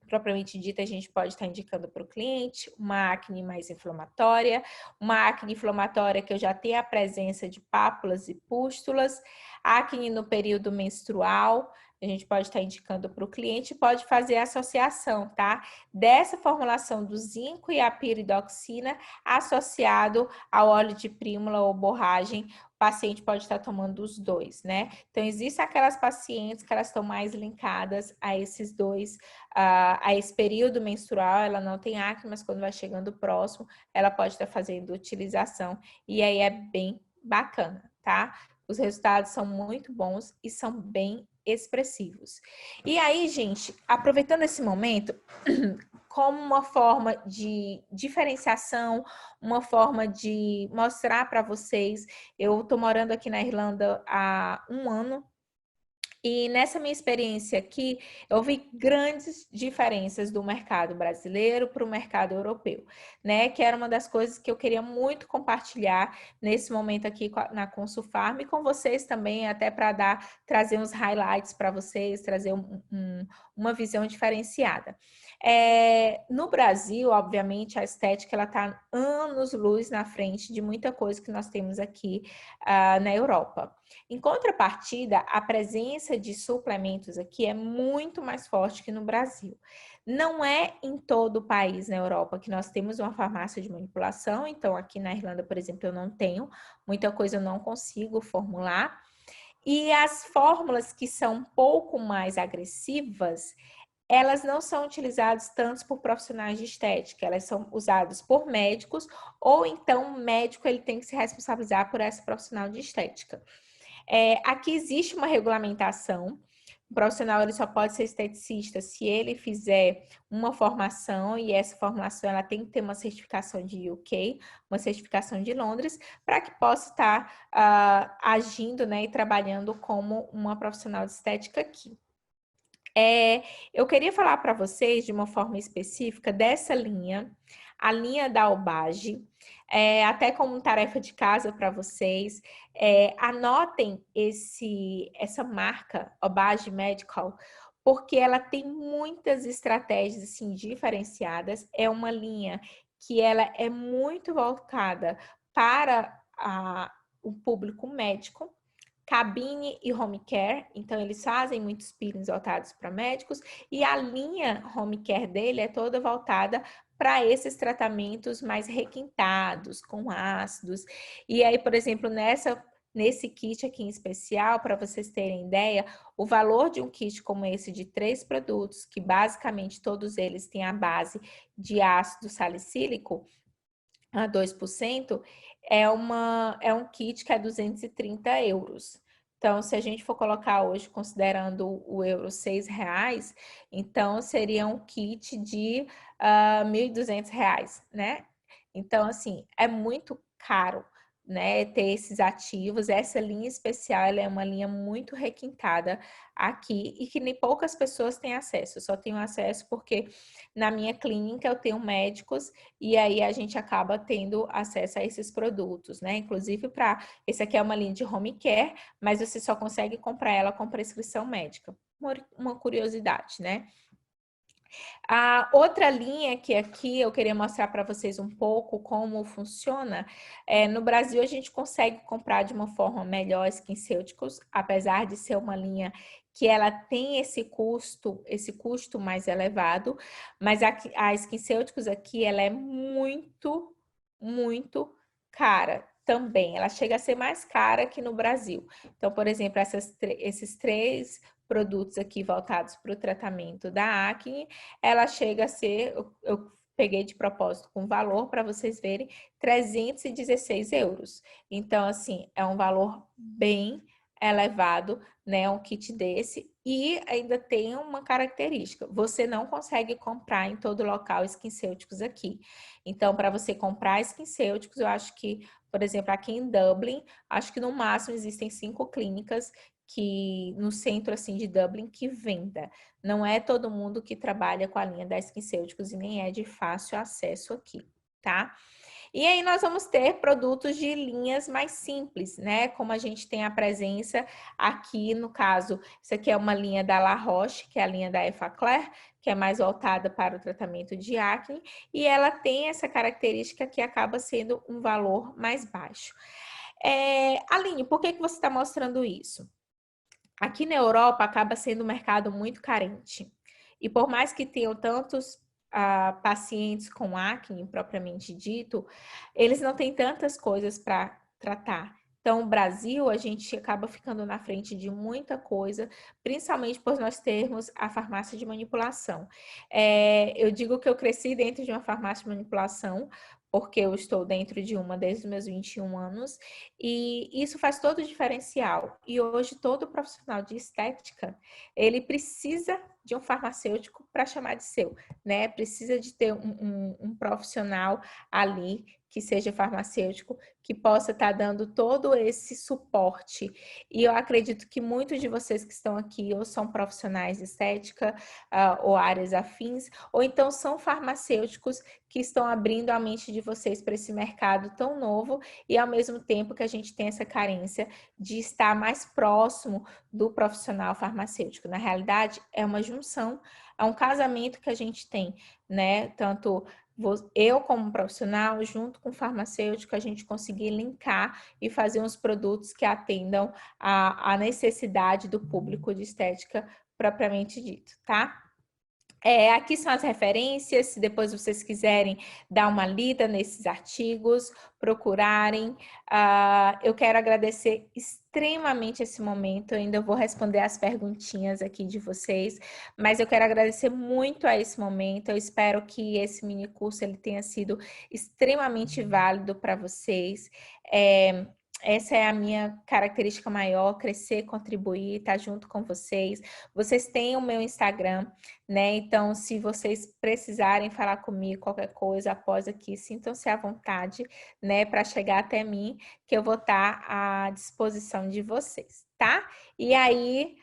propriamente dita, a gente pode estar indicando para o cliente uma acne mais inflamatória, uma acne inflamatória que eu já tenho a presença de pápulas e pústulas, acne no período menstrual, a gente pode estar indicando para o cliente, pode fazer a associação, tá? Dessa formulação do zinco e a piridoxina associado ao óleo de prímula ou borragem, o paciente pode estar tomando os dois, né? Então, existem aquelas pacientes que elas estão mais linkadas a esses dois, a esse período menstrual, ela não tem acne, mas quando vai chegando próximo, ela pode estar fazendo utilização, e aí é bem bacana, tá? Os resultados são muito bons e são bem expressivos. E aí, gente, aproveitando esse momento, como uma forma de diferenciação, uma forma de mostrar para vocês, eu estou morando aqui na Irlanda há 1 ano, e nessa minha experiência aqui, eu vi grandes diferenças do mercado brasileiro para o mercado europeu, né? Que era uma das coisas que eu queria muito compartilhar nesse momento aqui na Consulfarm e com vocês também, até para trazer uns highlights para vocês, trazer uma visão diferenciada. No Brasil, obviamente, a estética ela está anos-luz na frente de muita coisa que nós temos aqui na Europa. Em contrapartida, a presença de suplementos aqui é muito mais forte que no Brasil. Não é em todo o país na Europa que nós temos uma farmácia de manipulação, então aqui na Irlanda, por exemplo, eu não tenho, muita coisa eu não consigo formular. E as fórmulas que são um pouco mais agressivas, elas não são utilizadas tanto por profissionais de estética, elas são usadas por médicos, ou então o médico ele tem que se responsabilizar por essa profissional de estética. Aqui existe uma regulamentação O profissional ele só pode ser esteticista se ele fizer uma formação, e essa formação ela tem que ter uma certificação de UK, uma certificação de Londres, para que possa estar agindo, né, e trabalhando como uma profissional de estética aqui. Eu queria falar para vocês de uma forma específica dessa linha, a linha da Obage, até como tarefa de casa para vocês. Anotem essa marca, Obage Medical, porque ela tem muitas estratégias assim, diferenciadas. É uma linha que ela é muito voltada para o público médico, cabine e home care, então eles fazem muitos peelings voltados para médicos, e a linha home care dele é toda voltada para esses tratamentos mais requintados, com ácidos. E aí, por exemplo, nesse kit aqui em especial, para vocês terem ideia, o valor de um kit como esse de 3 produtos, que basicamente todos eles têm a base de ácido salicílico, a 2%, é um kit que é 230 euros. Então, se a gente for colocar hoje, considerando o euro R$6, então seria um kit de R$1.200, né? Então, assim, é muito caro, né, ter esses ativos. Essa linha especial, ela é uma linha muito requintada aqui e que nem poucas pessoas têm acesso. Eu só tenho acesso porque na minha clínica eu tenho médicos e aí a gente acaba tendo acesso a esses produtos, né? Inclusive esse aqui é uma linha de home care, mas você só consegue comprar ela com prescrição médica. Uma curiosidade, né? A outra linha que aqui eu queria mostrar para vocês um pouco como funciona. No Brasil a gente consegue comprar de uma forma melhor SkinCeuticals, apesar de ser uma linha que ela tem esse custo mais elevado, mas a SkinCeuticals aqui ela é muito, muito cara também. Ela chega a ser mais cara que no Brasil. Então, por exemplo, esses 3 produtos aqui voltados para o tratamento da acne, ela chega a ser, eu peguei de propósito com valor para vocês verem, 316 euros. Então, assim, é um valor bem elevado, né? Um kit desse. E ainda tem uma característica: você não consegue comprar em todo local SkinCeuticals aqui. Então, para você comprar SkinCeuticals, eu acho que, por exemplo, aqui em Dublin, acho que no máximo existem 5 clínicas que no centro assim de Dublin que venda. Não é todo mundo que trabalha com a linha da SkinCeuticals e nem é de fácil acesso aqui, tá? E aí nós vamos ter produtos de linhas mais simples, né? Como a gente tem a presença aqui, no caso, isso aqui é uma linha da La Roche, que é a linha da Effaclar, que é mais voltada para o tratamento de acne, e ela tem essa característica que acaba sendo um valor mais baixo. Aline, por que você está mostrando isso? Aqui na Europa acaba sendo um mercado muito carente. E por mais que tenham tantos pacientes com acne, propriamente dito, eles não têm tantas coisas para tratar. Então, o Brasil, a gente acaba ficando na frente de muita coisa, principalmente por nós termos a farmácia de manipulação. Eu digo que eu cresci dentro de uma farmácia de manipulação, porque eu estou dentro de uma desde os meus 21 anos, e isso faz todo o diferencial. E hoje, todo profissional de estética, ele precisa de um farmacêutico para chamar de seu, né? Precisa de ter um profissional ali que seja farmacêutico, que possa estar dando todo esse suporte. E eu acredito que muitos de vocês que estão aqui ou são profissionais de estética ou áreas afins, ou então são farmacêuticos que estão abrindo a mente de vocês para esse mercado tão novo e ao mesmo tempo que a gente tem essa carência de estar mais próximo do profissional farmacêutico. Na realidade, é uma junção, é um casamento que a gente tem, né? Tanto eu como profissional, junto com o farmacêutico, a gente conseguir linkar e fazer uns produtos que atendam a necessidade do público de estética propriamente dito, tá? Aqui são as referências, se depois vocês quiserem dar uma lida nesses artigos, procurarem. Eu quero agradecer extremamente esse momento, eu ainda vou responder as perguntinhas aqui de vocês, mas eu quero agradecer muito a esse momento, eu espero que esse mini curso ele tenha sido extremamente válido para vocês. essa é a minha característica maior, crescer, contribuir, estar junto com vocês. Vocês têm o meu Instagram, né? Então, se vocês precisarem falar comigo, qualquer coisa após aqui, sintam-se à vontade, né? Para chegar até mim, que eu vou estar à disposição de vocês, tá? E aí,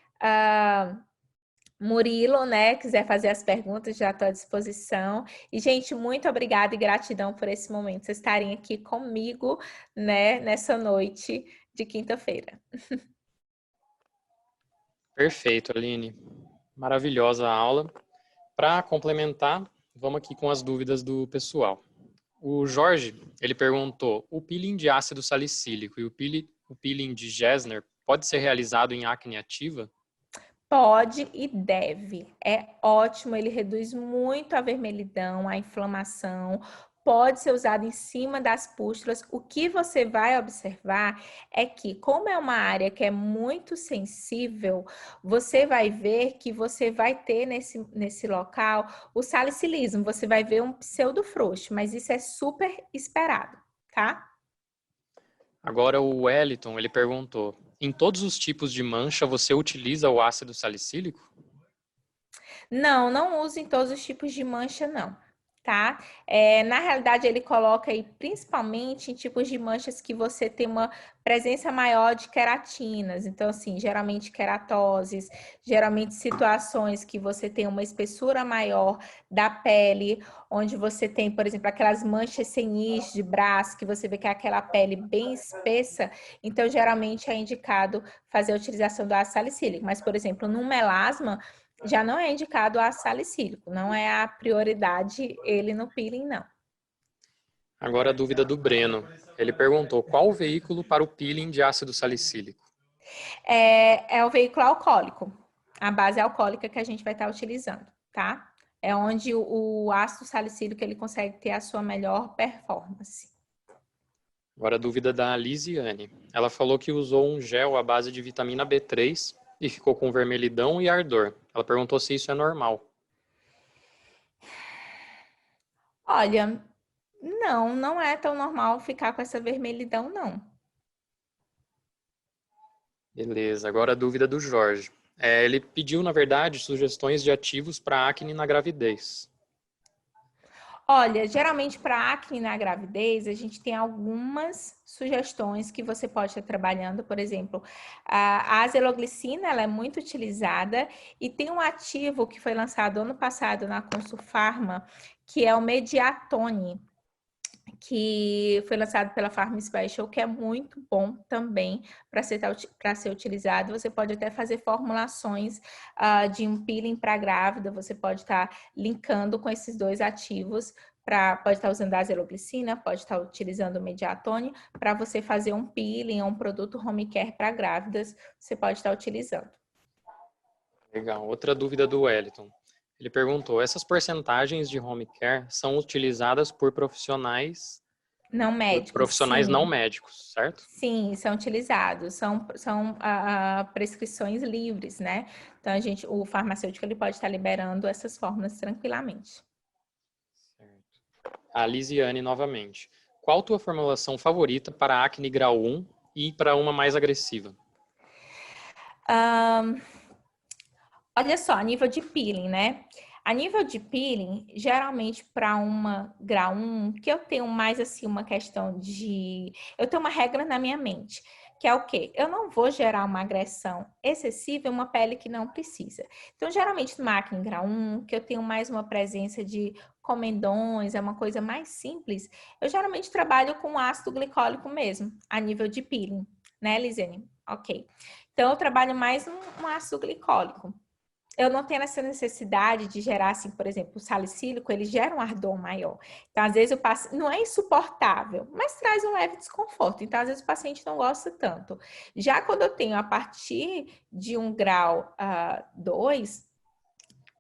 Murilo, né, quiser fazer as perguntas, já estou à disposição. E, gente, muito obrigada e gratidão por esse momento, vocês estarem aqui comigo, né, nessa noite de quinta-feira. Perfeito, Aline. Maravilhosa a aula. Para complementar, vamos aqui com as dúvidas do pessoal. O Jorge, ele perguntou, o peeling de ácido salicílico e o peeling de Gesner pode ser realizado em acne ativa? Pode e deve. É ótimo, ele reduz muito a vermelhidão, a inflamação. Pode ser usado em cima das pústulas. O que você vai observar é que, como é uma área que é muito sensível, você vai ver que você vai ter nesse local o salicilismo. Você vai ver um pseudofrouxo, mas isso é super esperado, tá? Agora o Wellington, ele perguntou, em todos os tipos de mancha você utiliza o ácido salicílico? Não, não uso em todos os tipos de mancha, não, tá? Na realidade, ele coloca aí principalmente em tipos de manchas que você tem uma presença maior de queratinas. Então, assim, geralmente queratoses, geralmente situações que você tem uma espessura maior da pele, onde você tem, por exemplo, aquelas manchas senis de braço, que você vê que é aquela pele bem espessa. Então, geralmente é indicado fazer a utilização do ácido salicílico. Mas, por exemplo, no melasma, já não é indicado ácido salicílico, não é a prioridade ele no peeling, não. Agora a dúvida do Breno. Ele perguntou, qual o veículo para o peeling de ácido salicílico? É o veículo alcoólico, a base alcoólica que a gente vai estar utilizando, tá? É onde o ácido salicílico ele consegue ter a sua melhor performance. Agora a dúvida da Lisiane. Ela falou que usou um gel à base de vitamina B3 e ficou com vermelhidão e ardor. Ela perguntou se isso é normal. Olha, não é tão normal ficar com essa vermelhidão, não. Beleza, agora a dúvida do Jorge. Ele pediu, na verdade, sugestões de ativos para acne na gravidez. Olha, geralmente para acne na gravidez, a gente tem algumas sugestões que você pode estar trabalhando. Por exemplo, a azeloglicina, ela é muito utilizada e tem um ativo que foi lançado ano passado na Consulfarma, que é o Mediatone, que foi lançado pela Farm Special, que é muito bom também para ser utilizado. Você pode até fazer formulações de um peeling para grávida, você pode estar linkando com esses dois ativos, pode estar usando a azeloglicina, pode estar utilizando o Mediatone, para você fazer um peeling ou um produto home care para grávidas, você pode estar utilizando. Legal. Outra dúvida do Wellington. Ele perguntou, essas porcentagens de home care são utilizadas por profissionais não médicos, profissionais sim. Não médicos, certo? Sim, são utilizados, são prescrições livres, né? Então, o farmacêutico ele pode estar liberando essas fórmulas tranquilamente. Certo. A Lisiane novamente. Qual tua formulação favorita para acne grau 1 e para uma mais agressiva? Olha só, a nível de peeling, né? A nível de peeling, geralmente para uma grau 1, que eu tenho mais assim uma questão de... Eu tenho uma regra na minha mente, que é o quê? Eu não vou gerar uma agressão excessiva em uma pele que não precisa. Então, geralmente numa acne grau 1, que eu tenho mais uma presença de comedões, é uma coisa mais simples, eu geralmente trabalho com ácido glicólico mesmo, a nível de peeling, né, Lisene? Ok. Então, eu trabalho mais um ácido glicólico. Eu não tenho essa necessidade de gerar, assim, por exemplo, o salicílico, ele gera um ardor maior. Então, às vezes, o paciente não é insuportável, mas traz um leve desconforto. Então, às vezes, o paciente não gosta tanto. Já quando eu tenho a partir de um grau 2,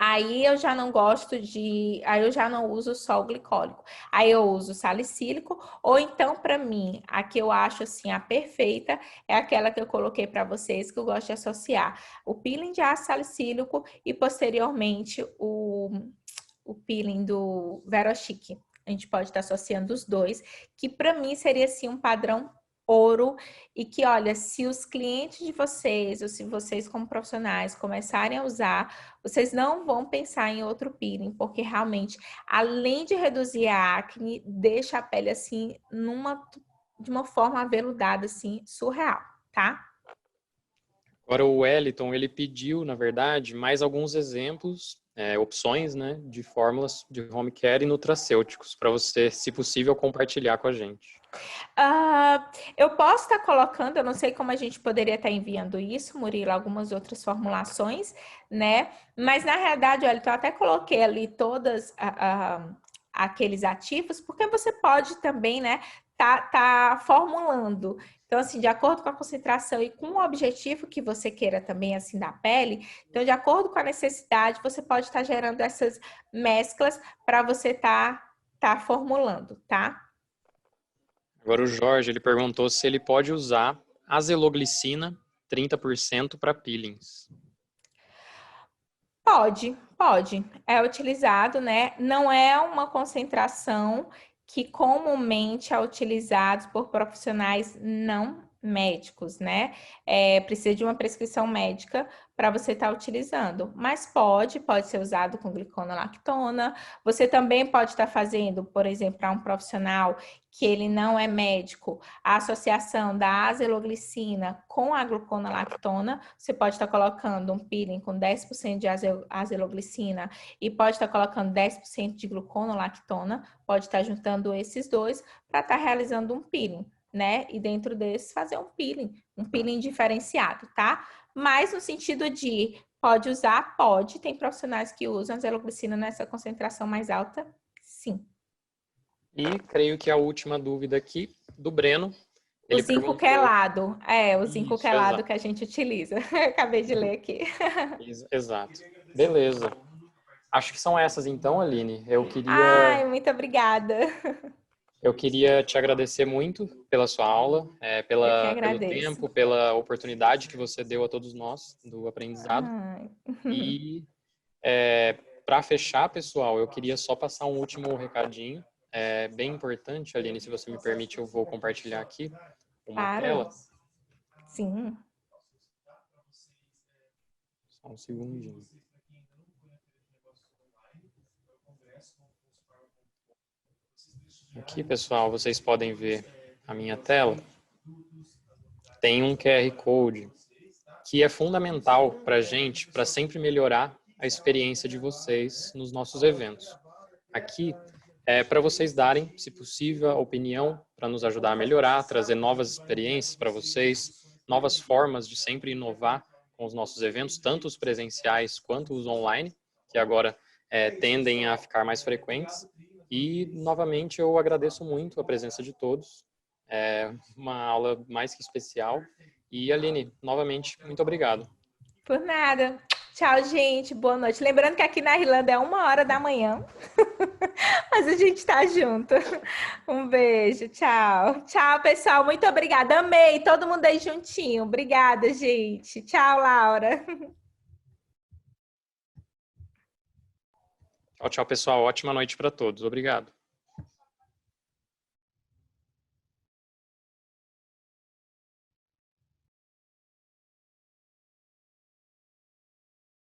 aí eu já não gosto aí eu já não uso só o glicólico. Aí eu uso salicílico, ou então, para mim, a que eu acho assim a perfeita é aquela que eu coloquei para vocês, que eu gosto de associar o peeling de ácido salicílico e posteriormente o peeling do Verochic. A gente pode estar associando os dois, que para mim seria assim um padrão ouro, e que, olha, se os clientes de vocês, ou se vocês como profissionais começarem a usar, vocês não vão pensar em outro peeling, porque realmente, além de reduzir a acne, deixa a pele assim, de uma forma aveludada, assim, surreal, tá? Agora o Wellington, ele pediu, na verdade, mais alguns exemplos, opções, né, de fórmulas de home care e nutracêuticos, para você, se possível, compartilhar com a gente. Eu posso estar colocando, eu não sei como a gente poderia estar enviando isso, Murilo, algumas outras formulações, né? Mas na realidade, olha, eu até coloquei ali todas aqueles ativos, porque você pode também, né, tá formulando. Então, assim, de acordo com a concentração e com o objetivo que você queira também, assim, da pele, então, de acordo com a necessidade, você pode estar gerando essas mesclas para você tá formulando, tá? Agora o Jorge, ele perguntou se ele pode usar azeloglicina 30% para peelings. Pode. É utilizado, né? Não é uma concentração que comumente é utilizado por profissionais não médicos, né? Precisa de uma prescrição médica para você estar utilizando, mas pode ser usado com gliconolactona. Você também pode estar fazendo, por exemplo, para um profissional que ele não é médico, a associação da azeloglicina com a gluconolactona. Você pode estar colocando um peeling com 10% de azeloglicina e pode estar colocando 10% de gluconolactona, pode estar juntando esses dois para estar realizando um peeling, né? E dentro desse fazer um peeling diferenciado, tá? Mas no sentido de pode usar, pode, tem profissionais que usam azeloglicina nessa concentração mais alta, sim. E creio que a última dúvida aqui, do Breno. O zinco quelado. O zinco quelado exato. que a gente utiliza. Acabei de ler aqui. Exato. Beleza. Acho que são essas então, Aline. Ai, muito obrigada. Eu queria te agradecer muito pela sua aula, Eu que pelo agradeço. tempo, pela oportunidade que você deu a todos nós do aprendizado. Ai. E para fechar, pessoal, eu queria só passar um último recadinho. Bem importante, Aline, se você me permite, eu vou compartilhar aqui uma tela. Sim. Só um segundinho. Aqui, pessoal, vocês podem ver a minha tela. Tem um QR Code que é fundamental para a gente, para sempre melhorar a experiência de vocês nos nossos eventos. Aqui é para vocês darem, se possível, a opinião para nos ajudar a melhorar, trazer novas experiências para vocês, novas formas de sempre inovar com os nossos eventos, tanto os presenciais quanto os online, que agora tendem a ficar mais frequentes. E, novamente, eu agradeço muito a presença de todos. É uma aula mais que especial. E, Aline, novamente, muito obrigado. Por nada. Tchau, gente. Boa noite. Lembrando que aqui na Irlanda é 1h da manhã. Mas a gente tá junto. Um beijo. Tchau. Tchau, pessoal. Muito obrigada. Amei. Todo mundo aí juntinho. Obrigada, gente. Tchau, Laura. Tchau, pessoal. Ótima noite para todos. Obrigado.